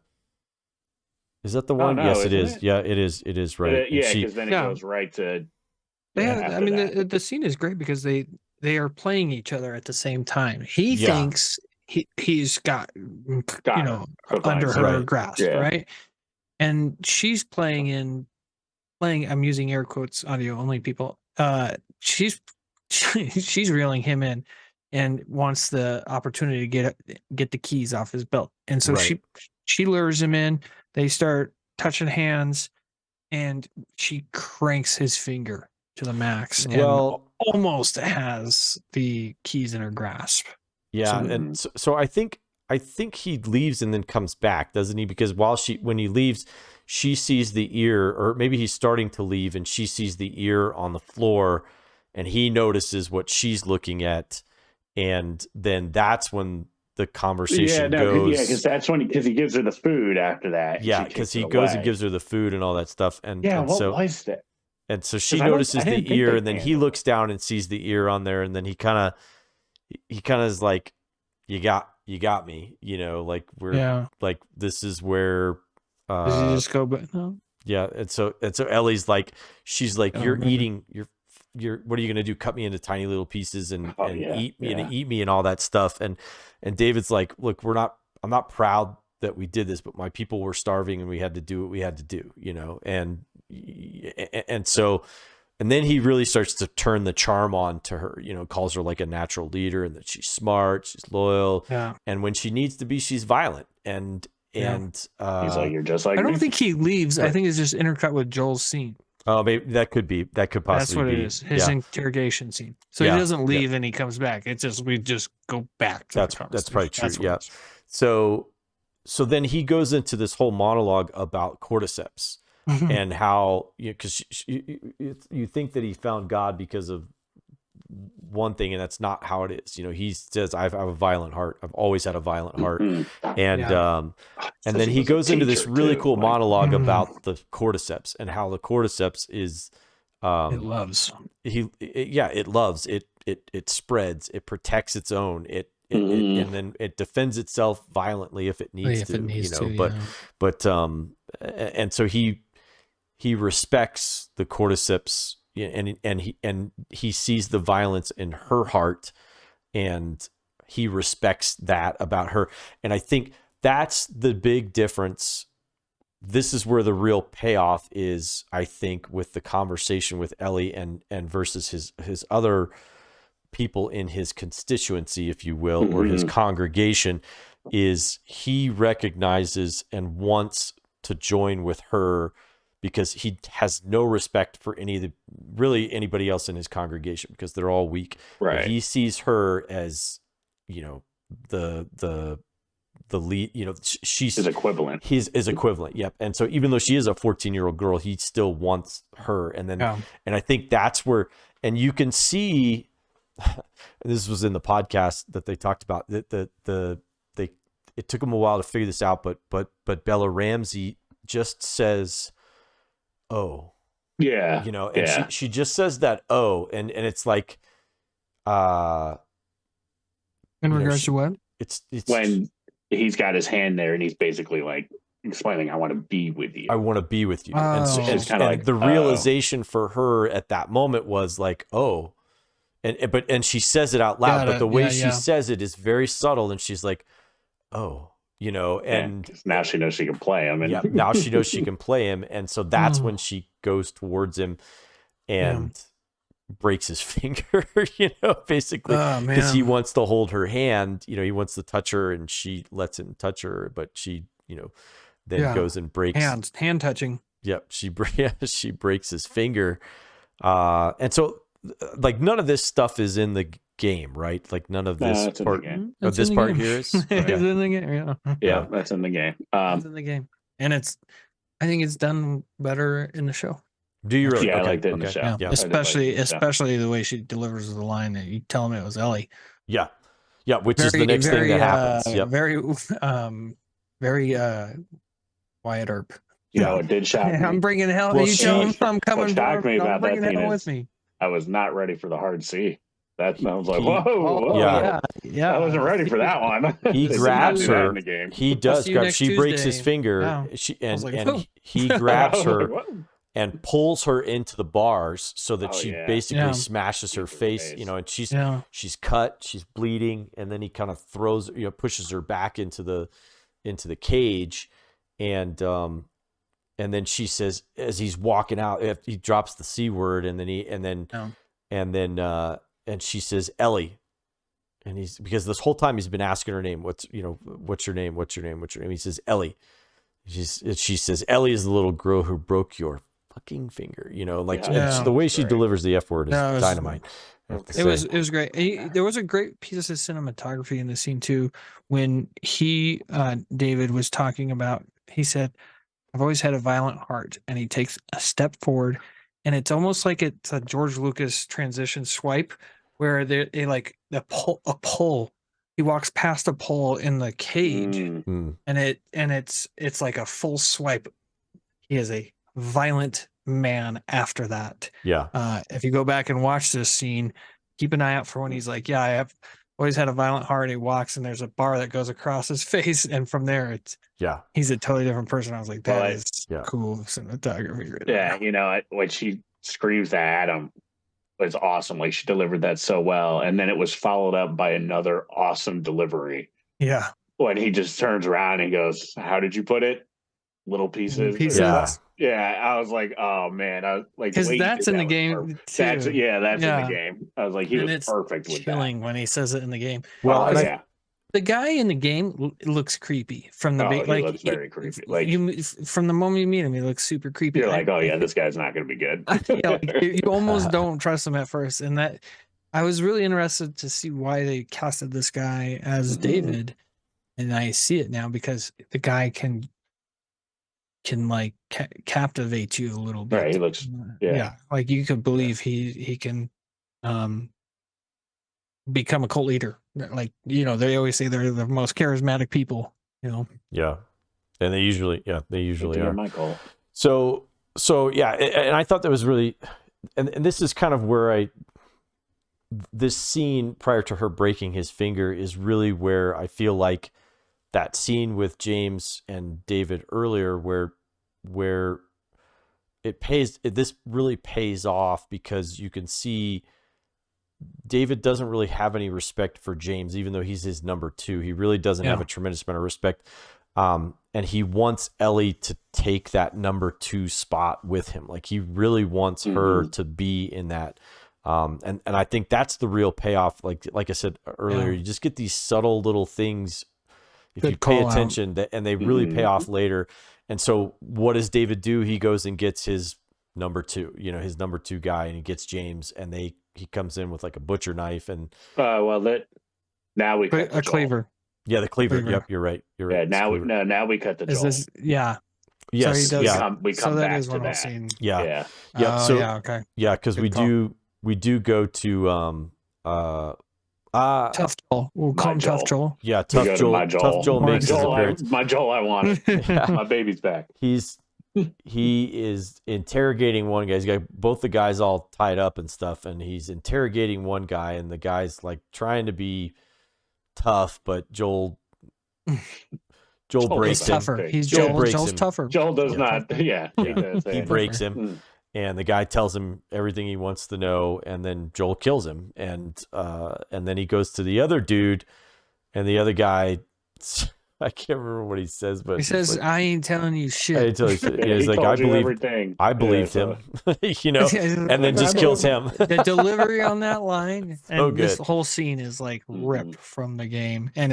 that the one? Yes, it is. Yeah, it is. It is right. Because then it goes right to. The scene is great because they are playing each other at the same time. He thinks he's got under her grasp, right? And she's playing. I'm using air quotes, audio only people. She's reeling him in and wants the opportunity to get the keys off his belt. And so she lures him in. They start touching hands, and she cranks his finger to the max and almost has the keys in her grasp. Yeah, so I think he leaves and then comes back, doesn't he? Because when he leaves, she sees the ear, or maybe he's starting to leave, and she sees the ear on the floor, and he notices what she's looking at, and then that's when the conversation goes. Yeah, because that's when he gives her the food after that. Yeah, because he goes and gives her the food and all that stuff, and what was that? And so she notices the ear, and then he looks down and sees the ear on there, and then he kind of is like, "You got me," like like this is where. Does he just go? But no. Yeah, and so Ellie's like, she's like, "You're eating. You're. What are you gonna do? Cut me into tiny little pieces and eat me and all that stuff." And David's like, "Look, I'm not proud that we did this, but my people were starving and we had to do what we had to do, and so, and then he really starts to turn the charm on to her, calls her like a natural leader and that she's smart, she's loyal. Yeah. And when she needs to be, she's violent. And he's like, "You're just like I don't think he leaves. I think it's just intercut with Joel's scene. Oh, maybe that could possibly be. That's what it is. His interrogation scene. So he doesn't leave and he comes back. It's just, we just go back to that's probably true. Yeah. So then he goes into this whole monologue about cordyceps and how, because you think that he found God because of one thing, and that's not how it is. He says, I have a violent heart. I've always had a violent heart. And then he goes into this really cool monologue about the cordyceps and how the cordyceps is it loves. It loves. It spreads, it protects its own, and then it defends itself violently if it needs to. But and so he respects the cordyceps. And he sees the violence in her heart, and he respects that about her. And I think that's the big difference. This is where the real payoff is, I think, with the conversation with Ellie and versus his other people in his constituency, if you will, or his congregation, is he recognizes and wants to join with her, because he has no respect for anybody else in his congregation, because they're all weak. Right. But he sees her as, the lead, she's his equivalent. His equivalent. Yep. And so even though she is a 14-year-old girl, he still wants her. And then, and I think that's where, and you can see, and this was in the podcast that they talked about, that it took them a while to figure this out, but Bella Ramsey just says, "Oh," and she just says that, "Oh," and it's like, in regards to what? It's when he's got his hand there and he's basically like explaining, "I want to be with you. I want to be with you." Oh. And so she's kind of like, the realization for her at that moment was like, "Oh," and she says it out loud, but the way she says it is very subtle, and she's like, "Oh." And now she knows she can play him. And now she knows she can play him. And so that's when she goes towards him and breaks his finger, basically, because he wants to hold her hand, he wants to touch her, and she lets him touch her, but she, then goes and breaks hand touching. Yep, she breaks his finger, and so like none of this stuff is in the game, right? Like none of this part of this part here is. It's in the game. Yeah, that's in the game. It's in the game, and I think it's done better in the show. Do you really? Yeah, okay. I liked it in the show. Yeah. Especially the way she delivers the line that you tell me it was Ellie. Yeah, which is the next thing that happens. Yep. Very Wyatt Earp. It did shock me. I'm bringing hell. You tell him I'm coming. What shocked me about that scene with me. I was not ready for the hard C. I was like, whoa. Yeah. I wasn't ready for that one. He grabs her. In the game. He does grab. She breaks his finger. Yeah. He grabs her and pulls her into the bars so that she basically smashes her face. And she's cut. She's bleeding, and then he kind of pushes her back into the cage, and then she says, as he's walking out, he drops the C word, and she says, Ellie. And because this whole time he's been asking her name. What's your name? What's your name? He says, Ellie. She says, Ellie is the little girl who broke your fucking finger. The way she delivers the F word is dynamite. It was great. There was a great piece of cinematography in the scene too, when David was talking about, he said, I've always had a violent heart, and he takes a step forward, and it's almost like it's a George Lucas transition swipe where they like a pole. He walks past a pole in the cage, and it's like a full swipe. He is a violent man after that. Yeah. If you go back and watch this scene, keep an eye out for when he's like, I have always had a violent heart. He walks, and there's a bar that goes across his face, and from there he's a totally different person. I was like, that is cool cinematography. When she screams at him was awesome. Like, she delivered that so well, and then it was followed up by another awesome delivery. Yeah, when he just turns around and goes, "How did you put it? Little pieces." Yeah, I was like, oh man, I was like, because that's in the game too. That's in the game. I was like, he was perfect with that. When he says it in the game. Well, the guy in the game looks creepy from the he looks very creepy. Like, from the moment you meet him, he looks super creepy. You're like, oh yeah, this guy's not going to be good. You almost don't trust him at first, and that I was really interested to see why they casted this guy as David, and I see it now because the guy can like captivate you a little bit. Right, he looks like you could believe he can become a cult leader. Like, they always say they're the most charismatic people, Yeah. And they usually are. My goal. So and I thought that was really, and this is kind of where this scene prior to her breaking his finger is really where I feel like that scene with James and David earlier where this really pays off, because you can see David doesn't really have any respect for James, even though he's his number 2. He really doesn't have a tremendous amount of respect. And he wants Ellie to take that number 2 spot with him. Like, he really wants her to be in that. And I think that's the real payoff. Like I said earlier, you just get these subtle little things if you pay attention, and they really pay off later. And so what does David do? He goes and gets his number 2, his number 2 guy, and he gets James, and he comes in with like a butcher knife, and now we cut a cleaver. Yeah, the cleaver. Yep, you're right. Yeah, now we cut the jaw. Yes. So we come back to that. Scene. Yeah. Okay. Yeah, because we do go to Tough Joel. We'll call him Tough Joel. Yeah, Tough Joel. Tough Joel makes his appearance. My Joel, I want it. My baby's back. He is interrogating one guy. He's got both the guys all tied up and stuff, and he's interrogating one guy, and the guy's like trying to be tough, but Joel breaks him. Tougher. Joel's tougher. Joel does not. Yeah, he breaks him, and the guy tells him everything he wants to know, and then Joel kills him, and then he goes to the other dude, and the other guy. I can't remember what he says, but he says, like, "I ain't telling you shit." I ain't telling you shit. Yeah, he's like, "I believe everything." I believed him, and then just kills him. The delivery on that line, and so good. This whole scene is like ripped from the game, and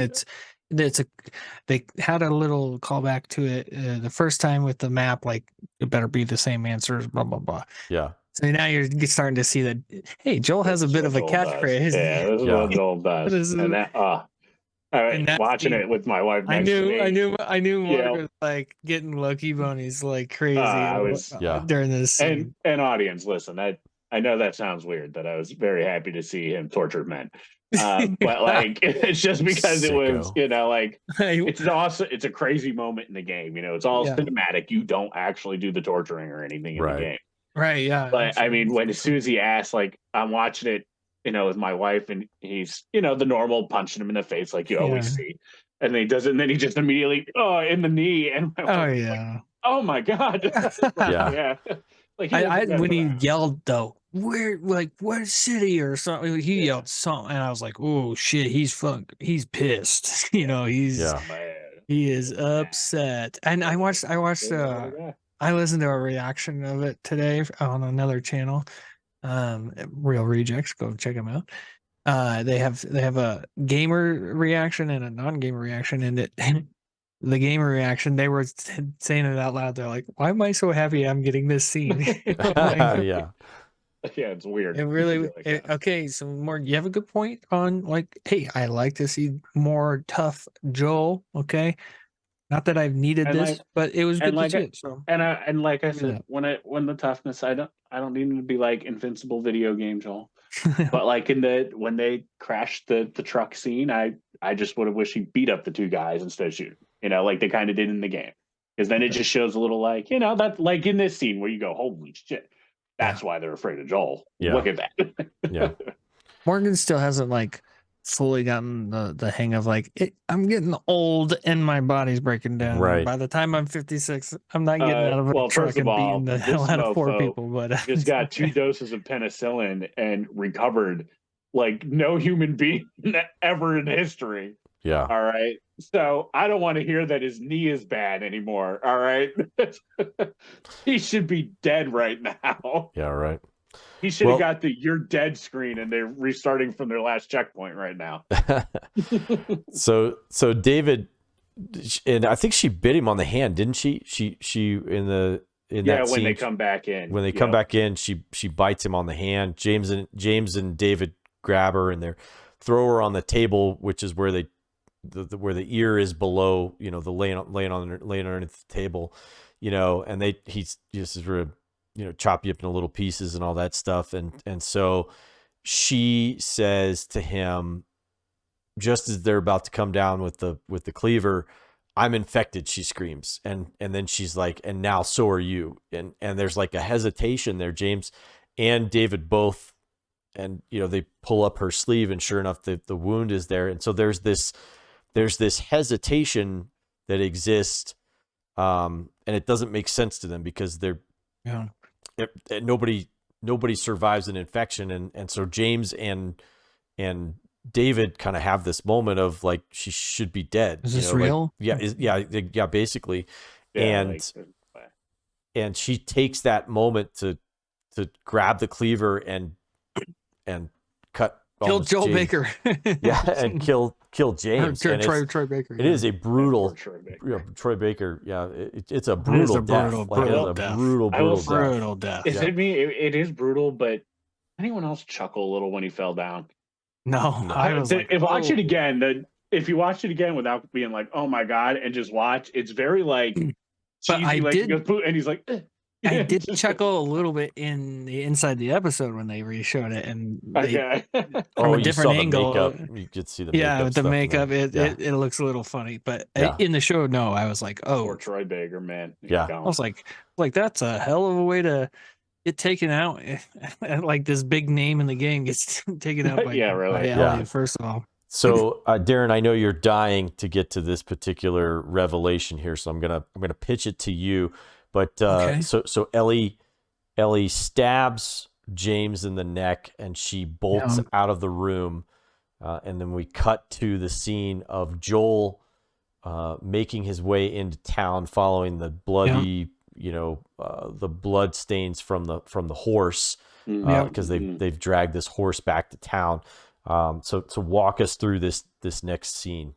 they had a little callback to it the first time with the map, like it better be the same answers, blah blah blah. Yeah. So now you're starting to see that. Hey, Joel has a bit of a catchphrase. Yeah, this is what Joel does. And that, all right, watching it with my wife next to me. I knew Mark Yeah. was like getting Loki bonies like crazy I was, during this scene. And audience, listen, I know that sounds weird, that I was very happy to see him torture men. But like, it's just because it was, you know, like, it's awesome. It's a crazy moment in the game. You know, it's all cinematic. You don't actually do the torturing or anything in the game. Right. Yeah. But I mean, as soon as he asked, like, I'm watching it, you know, with my wife, and he's, you know, the normal punching him in the face, like you always see. And then he does it, and then he just immediately, in the knee. And my wife was like, oh my God. Yeah. Like when he yelled though, where, like, what city or something, he yelled something, and I was like, oh shit, he's pissed. You know, he is upset. And I listened to a reaction of it today on another channel, Real Rejects. Go check them out. They have a gamer reaction and a non-gamer reaction, and the gamer reaction, they were saying it out loud. They're like, why am I so happy I'm getting this scene? Yeah, it's weird. It really okay. So Morgan, you have a good point on, like, hey, I like to see more tough Joel. Okay, not that I've needed this, but it was good to see it. So and like I said, when the toughness, I don't need him to be like Invincible video game Joel. But like when they crashed the truck scene, I just would have wished he beat up the two guys instead of shooting. You know, like they kind of did in the game, because then it just shows a little, like, you know, that, like in this scene where you go, holy shit, that's why they're afraid of Joel. Look at that. Morgan still hasn't like fully gotten the hang of, like, I'm getting old and my body's breaking down. Right. By the time I'm 56, I'm not getting out of a truck and beating the hell out of 4 people. But just got 2 doses of penicillin and recovered like no human being ever in history. Yeah. All right. So I don't want to hear that his knee is bad anymore. All right. He should be dead right now. Yeah. Right. He should have got the "you're dead" screen, and they're restarting from their last checkpoint right now. So David, and I think she bit him on the hand, didn't she? She in that when scene, they come back in. When they come back in, she bites him on the hand. James and David grab her and they throw her on the table, which is where where the ear is below, you know, the laying underneath the table, you know, and he's just sort of, you know, chop you up in little pieces and all that stuff. And so she says to him, just as they're about to come down with the cleaver, "I'm infected," she screams. And then she's like, "And now so are you." And there's like a hesitation there. James and David both, and, you know, they pull up her sleeve, and sure enough, the wound is there. And so there's this hesitation that exists. And it doesn't make sense to them because nobody survives an infection. And so James and David kind of have this moment of like, she should be dead. Is this real? Like, basically. And she takes that moment to grab the cleaver and cut. Kill Joel James. Baker. And kill James. And Troy Baker. It is a brutal Troy Baker. Yeah, it's a brutal death. Brutal death. It is brutal, but anyone else chuckle a little when he fell down? No. I was like, watch it again. If you watch it again without being like, oh my God, and just watch, it's very like cheesy. But I did, and he's like, I did chuckle a little bit inside the episode when they re-showed it, and from a different angle. You could see the makeup. With the makeup, it looks a little funny. But in the show, no, I was like, oh, poor Troy Baker, man. I was like that's a hell of a way to get taken out. Like this big name in the game gets taken out by Ellie, first of all. So Darren, I know you're dying to get to this particular revelation here, so I'm gonna pitch it to you. But so Ellie stabs James in the neck, and she bolts out of the room, and then we cut to the scene of Joel making his way into town, following the bloody, the blood stains from the horse, because they've dragged this horse back to town. So walk us through this next scene.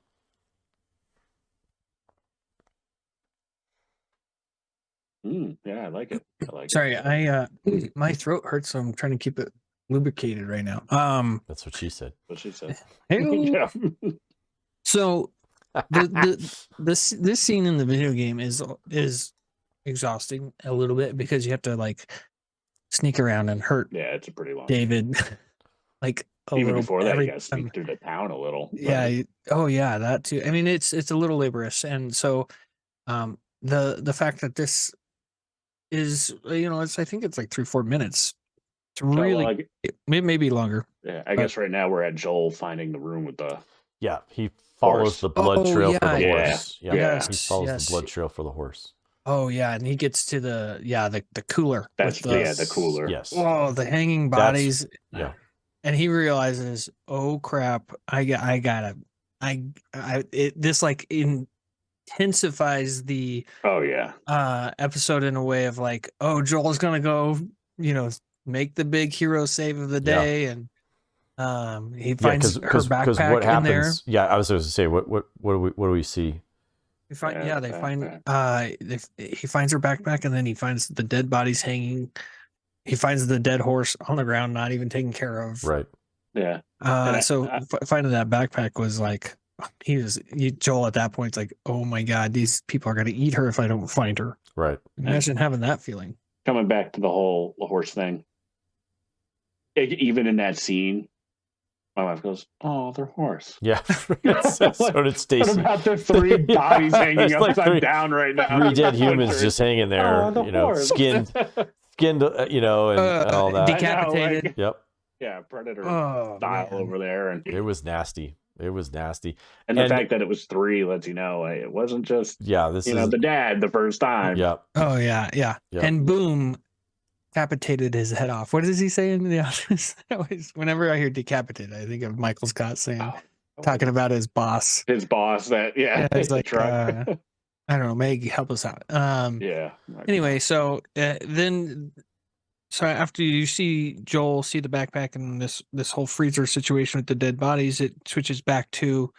Yeah, I like it. I like Sorry, it. my throat hurts, so I'm trying to keep it lubricated right now. That's what she said. What she said. Hey, Yeah. so this scene in the video game is exhausting a little bit because you have to like sneak around and hurt Yeah, it's a pretty long. David like a Even little before that, you every got to sneak through the town a little. yeah oh yeah, that too. I mean, it's a little laborious, and so the fact that this is, you know, it's, I think it's like 3-4 minutes to Well, really, it may be longer. yeah, I guess right now we're at Joel finding the room with the. Yeah, he follows Horse. the blood Oh, trail for the yeah. horse. Yeah, Yes, he follows yes. the blood trail for the horse. Oh yeah, and he gets to the cooler. That's with the cooler. Yes. Oh, the hanging bodies. Yeah. And he realizes, oh crap, this like intensifies the Oh yeah. episode in a way of like, oh, Joel's gonna go, you know, make the big hero save of the day, and he finds her backpack what happens, in there. Yeah, I was going to say, what do we see? They find he finds her backpack, and then he finds the dead bodies hanging. He finds the dead horse on the ground, not even taken care of. Right. Yeah. Finding that backpack was like, Joel at that point is like, oh my God, these people are going to eat her if I don't find her. Right. Imagine having that feeling. Coming back to the whole horse thing. Even in that scene, my wife goes, "Oh, they're horse." Yeah. So did Stacy. What about the 3 bodies hanging It's like upside down right now? 3 dead humans just hanging there, the you know, horse. skinned, you know, and all that. Decapitated. Like, Yep. Yeah, Predator Oh, style man. over there, and It was nasty. and the fact that it was 3 lets you know it wasn't just the dad the first time. Yeah. Oh yeah. Yep. And boom, decapitated his head off. What does he say in the office? Whenever I hear decapitated, I think of Michael Scott saying, talking about his boss. His boss, it's like, truck. I don't know, Meg, help us out. Yeah. Anyway, so so after you see Joel see the backpack and this whole freezer situation with the dead bodies, it switches back to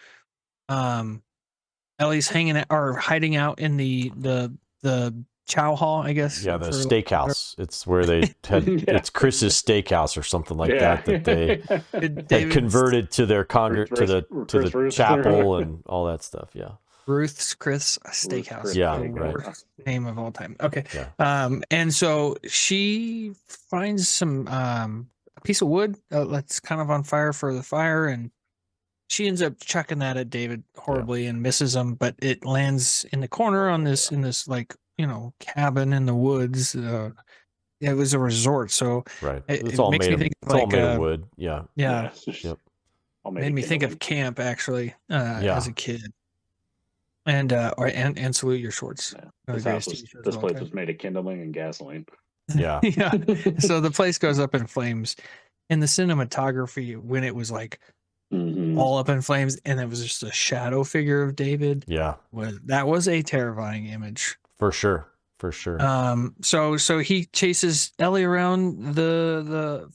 Ellie's hiding out in the chow hall, I guess. Yeah, the steakhouse. It's where they had it's Chris's steakhouse or something like that they had converted to their to the chapel and all that stuff. Yeah. Chris Steakhouse. Yeah, right. Worst name of all time. Okay. Yeah. And so she finds some a piece of wood that's kind of on fire for the fire, and she ends up chucking that at David horribly and misses him, but it lands in the corner in this like, you know, cabin in the woods. It was a resort, so right. It's all makes me think it's all made of wood. Yeah. Yeah. Yep. Made me think of camp actually as a kid. And salute your shorts. Yeah. This place was made of kindling and gasoline. Yeah. Yeah. So the place goes up in flames, and the cinematography when it was like all up in flames, and it was just a shadow figure of David. Yeah. That was a terrifying image. For sure. So he chases Ellie around the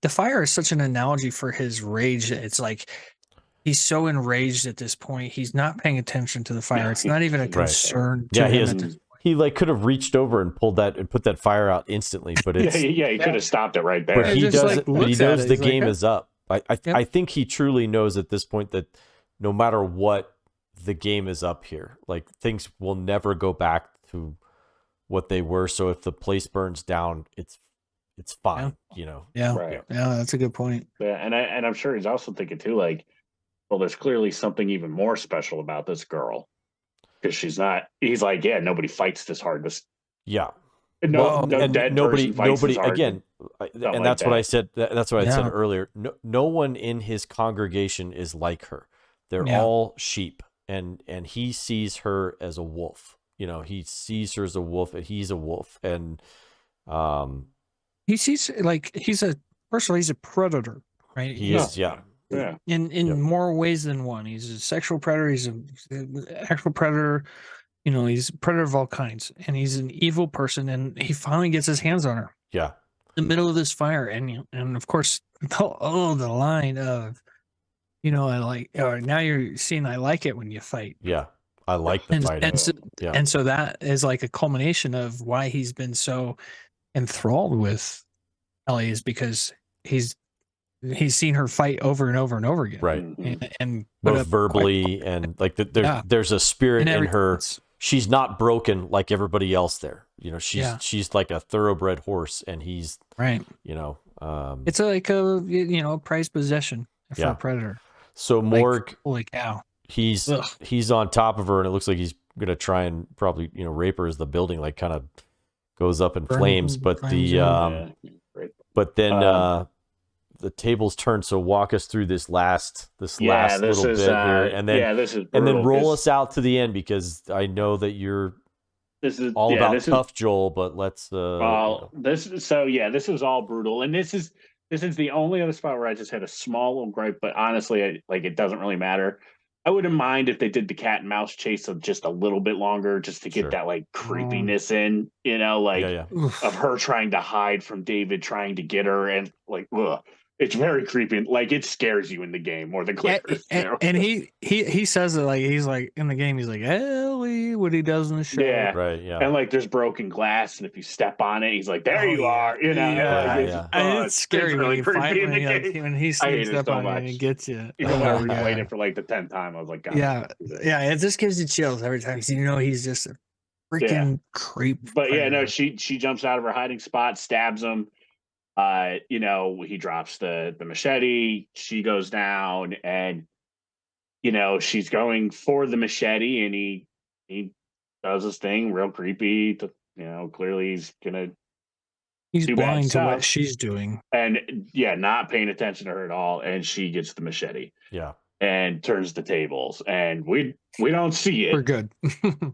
fire is such an analogy for his rage. It's like he's so enraged at this point. He's not paying attention to the fire. It's not even a concern to him. He like could have reached over and put that fire out instantly, but it's he could have stopped it right there. But he doesn't. But he knows the game is up. I think he truly knows at this point that no matter what, the game is up here. Like things will never go back to what they were. So if the place burns down, it's fine. You know. Yeah. Right. Yeah, that's a good point. Yeah, and I'm sure he's also thinking too, like, well, there's clearly something even more special about this girl. Because she's not. He's like, yeah, nobody fights this hard. Nobody again, and that's what I said. That's what I said Yeah. earlier. No one in his congregation is like her. They're all sheep, and he sees her as a wolf. You know, he sees her as a wolf, and he's a wolf, and he sees like he's a predator, right? He is, yeah. In more ways than one. He's a sexual predator. He's an actual predator. You know, he's a predator of all kinds, and he's an evil person. And he finally gets his hands on her. Yeah, in the middle of this fire, and of course, the line of, you know, I like, or now you're seeing, I like it when you fight. Yeah, I like the fighting. And so that is like a culmination of why he's been so enthralled with Ellie, is because he's seen her fight over and over and over again, right? And both verbally and like there's a spirit in her. She's not broken like everybody else there. You know, she's like a thoroughbred horse, and he's right. You know, it's like a prized possession for a predator. So Morg, holy cow, he's on top of her, and it looks like he's gonna try and probably rape her as the building like kind of goes up in flames. But but then the tables turn. So walk us through this last little bit here, and then this is and then roll us out to the end, because I know that you're all about tough Joel, but let's this is all brutal, and this is the only other spot where I just had a small little gripe, but honestly, it doesn't really matter. I wouldn't mind if they did the cat and mouse chase of just a little bit longer, just to get that like creepiness in, of her trying to hide from David, trying to get her, and like, ugh. It's very creepy. Like, it scares you in the game more than Clippers. And he says it like he's like in the game. He's like, Ellie, what he does in the show. Yeah, right. Yeah, and like there's broken glass, and if you step on it, he's like, "There you are." It's scary really when finally when he sneaks up on you and gets you. Even when I replayed it for like the 10th time, I was like, God, it just gives you chills every time. He's just a freaking creep. But she jumps out of her hiding spot, stabs him. He drops the machete, she goes down, and she's going for the machete, and he does his thing real creepy. Clearly he's blind to what she's doing, and not paying attention to her at all, and she gets the machete and turns the tables, and we don't see it. We're good.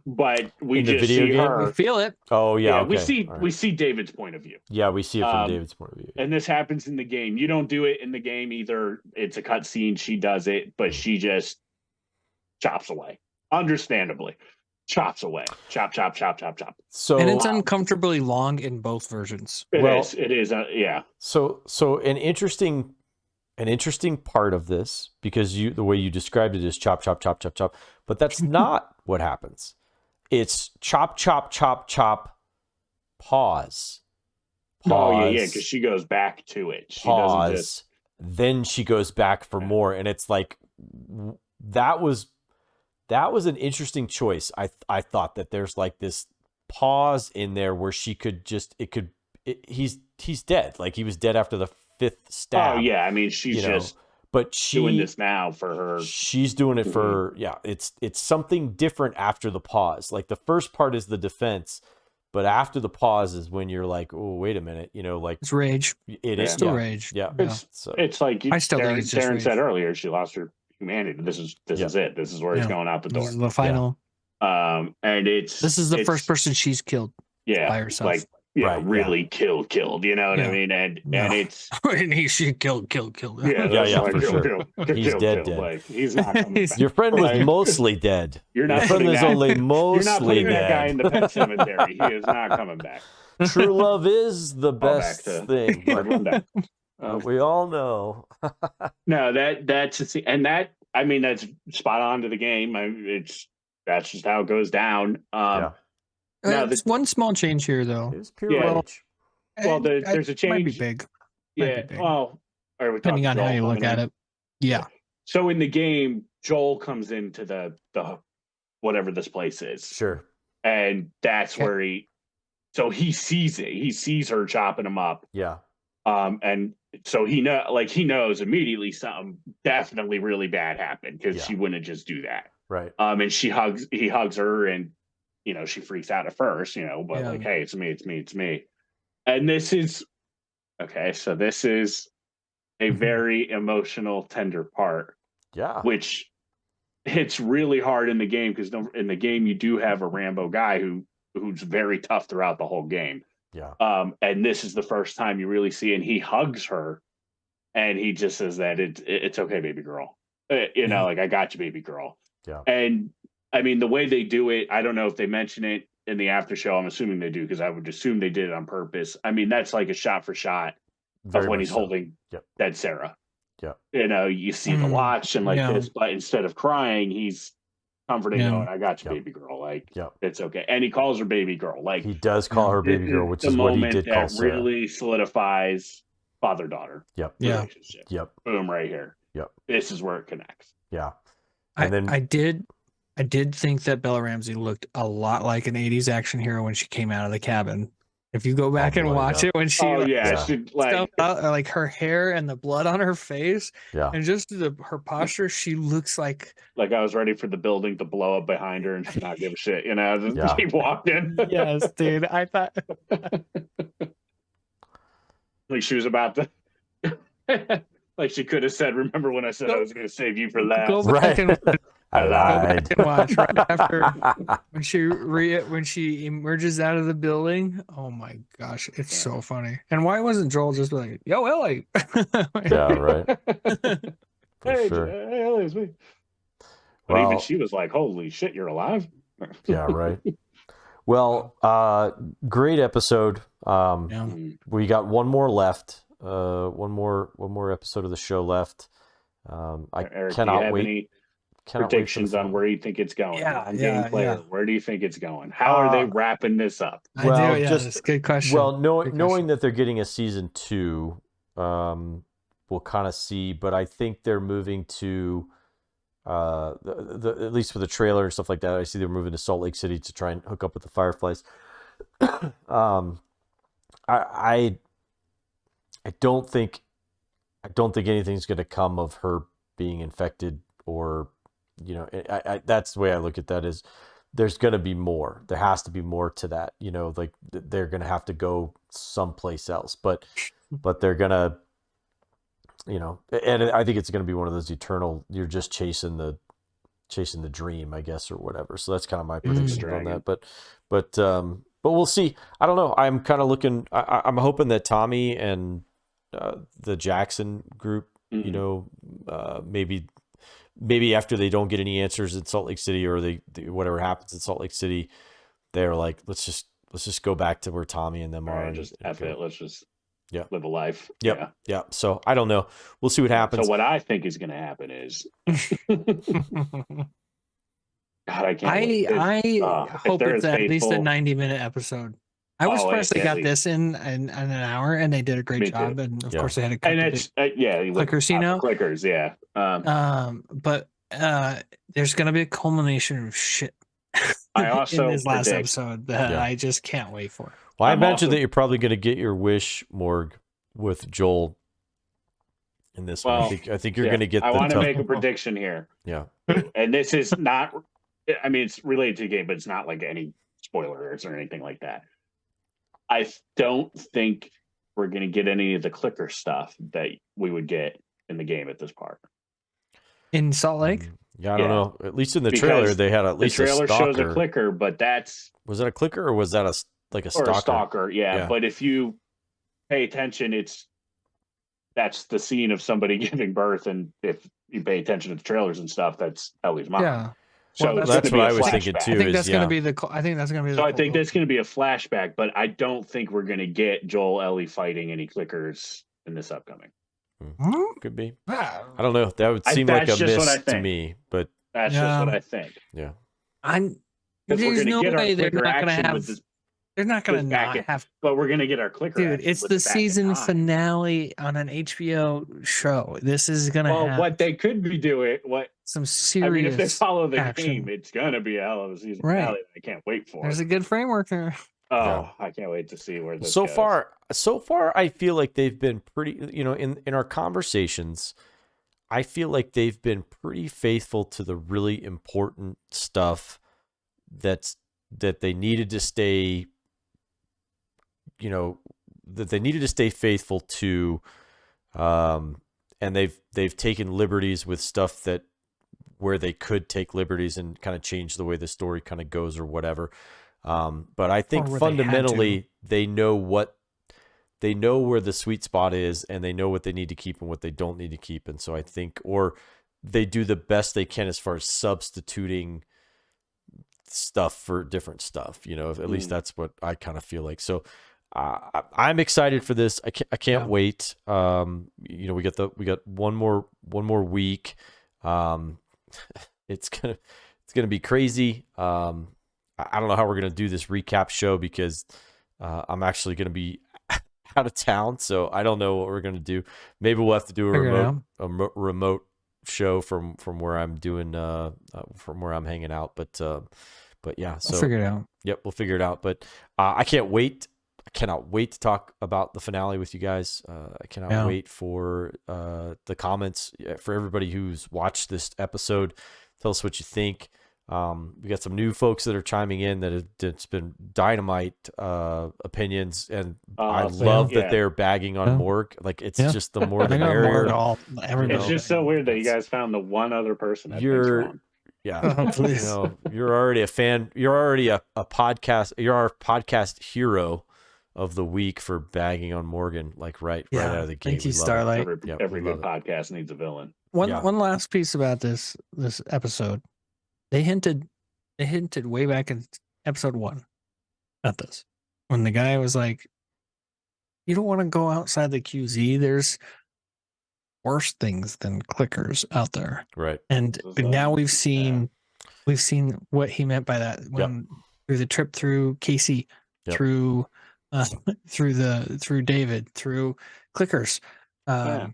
But we in just the video see game, her. We feel it. Oh yeah, okay. We see David's point of view. Yeah, we see it from David's point of view. And this happens in the game. You don't do it in the game either. It's a cutscene. She does it, but she just chops away. Understandably, chops away. Chop, chop, chop, chop, chop. So, and it's uncomfortably long in both versions. It is. Yeah. So an interesting part of this, because the way you described it is chop, chop, chop, chop, chop, but that's not what happens. It's chop, chop, chop, chop, pause. Oh yeah, because she goes back to it. She pause. Then she goes back for more, and it's like that was an interesting choice. I thought that there's like this pause in there where she could he's dead. Like he was dead after the 5th stab. Oh yeah, I mean she's but doing this now for her. She's doing it for it's something different after the pause. Like the first part is the defense, but after the pause is when you're like, oh wait a minute, like it's rage. It is still rage. Yeah, it's like I still think it's Darren said earlier. She lost her humanity. This is it. This is where he's going out the door. This is the final. And this is the first person she's killed. By herself. Like. Really killed. You know what I mean? And it's and she killed. Yeah, for sure. He's dead. Like, he's not coming back. Your friend was mostly dead. You're not. Your friend was only mostly You're not putting dead. That guy in the pet cemetery. He is not coming back. True love is the best thing. We all know. No, that's spot on to the game. That's just how it goes down. There's one small change here, though. It's pure rage. Well, there's a change. Might be big. Well, depending on how you look at it. Yeah. So in the game, Joel comes into the whatever this place is. Sure. And that's where he sees it. He sees her chopping him up. Yeah. And so he knows immediately something definitely really bad happened, because she wouldn't just do that. Right. And he hugs her, and she freaks out at first, but like, hey, it's me. And this is okay. So this is a very emotional, tender part. Yeah. Which hits really hard in the game, because in the game you do have a Rambo guy who's very tough throughout the whole game. Yeah. And this is the first time you really see, and he hugs her, and he just says that it's okay, baby girl. Like, I got you, baby girl. Yeah. And I mean, the way they do it, I don't know if they mention it in the after show. I'm assuming they do, because I would assume they did it on purpose. I mean, that's like a shot for shot of when he's holding dead Sarah. Yeah. You see the watch and this, but instead of crying, he's comforting, Yeah. going, I got you, Yep. baby girl. Like, Yep. it's okay. And he calls her baby girl. Like, He does call her baby girl, which the is what he moment did call that Sarah. really solidifies father-daughter Yep. relationship. Yep. Boom, right here. Yep. This is where it connects. Yeah. And then I did think that Bella Ramsey looked a lot like an 80s action hero when she came out of the cabin. If you go back and boy, watch yeah. it when she She like stuff out, like her hair and the blood on her face yeah. and just her posture, she looks like I was ready for the building to blow up behind her and she not give a shit, you know, just Yeah. keep walking. yes, dude. I thought like she was about to like she could have said, remember when I said I was going to save you for last? go back and I go lied. back and watch right after when she emerges out of the building. Oh my gosh, it's so funny. And why wasn't Joel just like, "Yo, Ellie"? Yeah, right. For Hey, sure. hey, Ellie, it's me. But Well, even she was like, holy shit, you're alive? yeah, right. Well, great episode. Yeah. We got one more left. One more episode of the show left. I Eric, cannot do you have wait. any Cannot predictions wait for the on where you think it's going? Yeah, Non-game yeah. where do you think it's going? How are they wrapping this up? Well, I do. Yeah, just- that's a good question. Well, Good knowing question. that they're getting a season 2, we'll kind of see. But I think they're moving to, at least for the trailer and stuff like that. I see they're moving to Salt Lake City to try and hook up with the Fireflies. I don't think anything's going to come of her being infected, or I that's the way I look at that. Is there's going to be more. There has to be more to that. Like they're going to have to go someplace else, but they're going to, and I think it's going to be one of those eternal, you're just chasing the dream, I guess, or whatever. So that's kind of my prediction on that. But we'll see. I don't know. I'm kind of looking, I'm hoping that Tommy and the Jackson group, maybe after they don't get any answers in Salt Lake City, or they whatever happens in Salt Lake City, they're like, let's just go back to where Tommy and them are. And just F it. Let's just live a life. Yep. Yeah. So I don't know. We'll see what happens. So what I think is going to happen is, God, I can't. I hope it's at least a faithful- 90-minute episode. I was surprised they at got least. this in an hour, and they did a great Me job. too. And of Yeah. course, they had to cut And the it's clickers, clickers, yeah. but there's gonna be a culmination of shit. I also in this last predict- episode that Yeah. I just can't wait for. Well, I I'm imagine also- that you're probably going to get your wish, Morg, with Joel in this one. Well, I think you're going to get I the want to tough- make a prediction here, Yeah. and this is not. I mean, it's related to the game, but it's not like any spoilers or anything like that. I don't think we're going to get any of the clicker stuff that we would get in the game at this part. In Salt Lake, Yeah, I don't Yeah. know. At least in the Because trailer, they had at The least trailer a stalker. shows a clicker, but that's Was that a clicker, or was that a or stalker? a stalker, yeah. Yeah. But if you pay attention, that's the scene of somebody giving birth, and if you pay attention to the trailers and stuff, that's Ellie's mom. yeah. So Well, it's That's gonna what be I a was thinking flashback. too. I think is, that's gonna yeah. be the. I think that's gonna be. So I think that's going to be a flashback, but I don't think we're going to get Joel Ellie fighting any clickers in this upcoming. Could be. I I don't know. That would seem like a that's just what I miss to think. me, but That's Yeah. just what I think. yeah. Because There's we're going no to get our way they're clicker not gonna action have. with this, They're not gonna with back not in- have. but we're going to get our clicker. Dude, action it's with the back in season time. finale on an HBO show. This is gonna Well, have what they could be doing, some I serious. mean, if they follow the action. game, it's going to be a hell of a season Right. finale. I can't wait for There's it. a good framework there. Oh, I can't wait to see where this So goes. far, I feel like they've been pretty, in our conversations, I feel like they've been pretty faithful to the really important stuff that they needed to stay, that they needed to stay faithful to, and they've taken liberties with stuff that where they could take liberties and kind of change the way the story kind of goes or whatever. But I think Or where they had fundamentally they know where the sweet spot is, and they know what they need to keep and what they don't need to keep. And so I think, or they do the best they can as far as substituting stuff for different stuff, at least that's what I kind of feel like. So I'm excited for this. I can't wait. We got one more week. It's It's going to be crazy. I don't know how we're going to do this recap show because I'm actually going to be out of town, so I don't know what we're going to do. Maybe we'll have to do a remote show from where I'm doing from where I'm hanging out. But yeah, so we'll figure it out. Yep, we'll figure it out. But I can't wait. I cannot wait to talk about the finale with you guys. I cannot wait for the comments for everybody who's watched this episode. Tell us what you think. We got some new folks that are chiming in it's been dynamite opinions, and I love that they're bagging on Morg. Like it's just the more the merrier. It's just so weird that you guys found the one other person that thinks wrong. Yeah, you're already a fan. You're already a podcast. You're our podcast hero of the week for bagging on Morgan. Like right out of the gate. Thank you, Starlight. Every good podcast needs a villain. One last piece about this episode. They hinted way back in episode 1 at this, when the guy was like, "You don't want to go outside the QZ. There's worse things than clickers out there." Right. And now we've seen what he meant by that through the trip through Casey, through David, through clickers. Clickers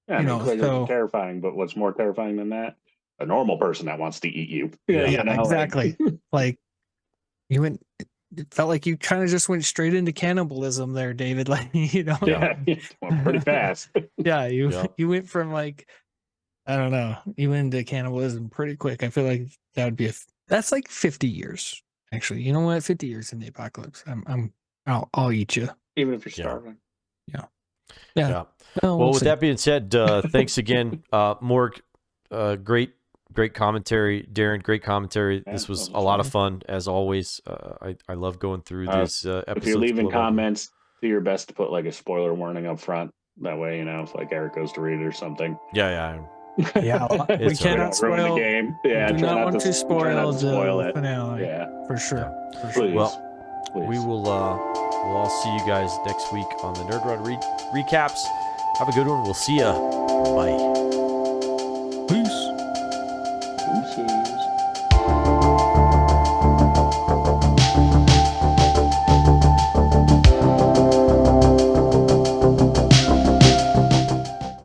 are terrifying, but what's more terrifying than that? A normal person that wants to eat you. Exactly. Like you went. It felt like you kind of just went straight into cannibalism there, David. Like Went pretty fast. You went from like, I don't know, you went into cannibalism pretty quick. I feel like that would be that's like 50 years. Actually, you know what? 50 years in the apocalypse. I'll eat you, even if you're starving. Yeah. Well, with that being said, thanks again, Morg. Great commentary, Darren. Great commentary. This was a lot of fun as always. I love going through these episodes. If you're leaving comments, do your best to put like a spoiler warning up front. That way, if like Erik goes to read it or something. Yeah. We cannot spoil the game. Yeah, do not want to spoil it. Finale. Yeah, for sure. Please. Well, we will. We'll all see you guys next week on the Nerd Run recaps. Have a good one. We'll see ya. Bye.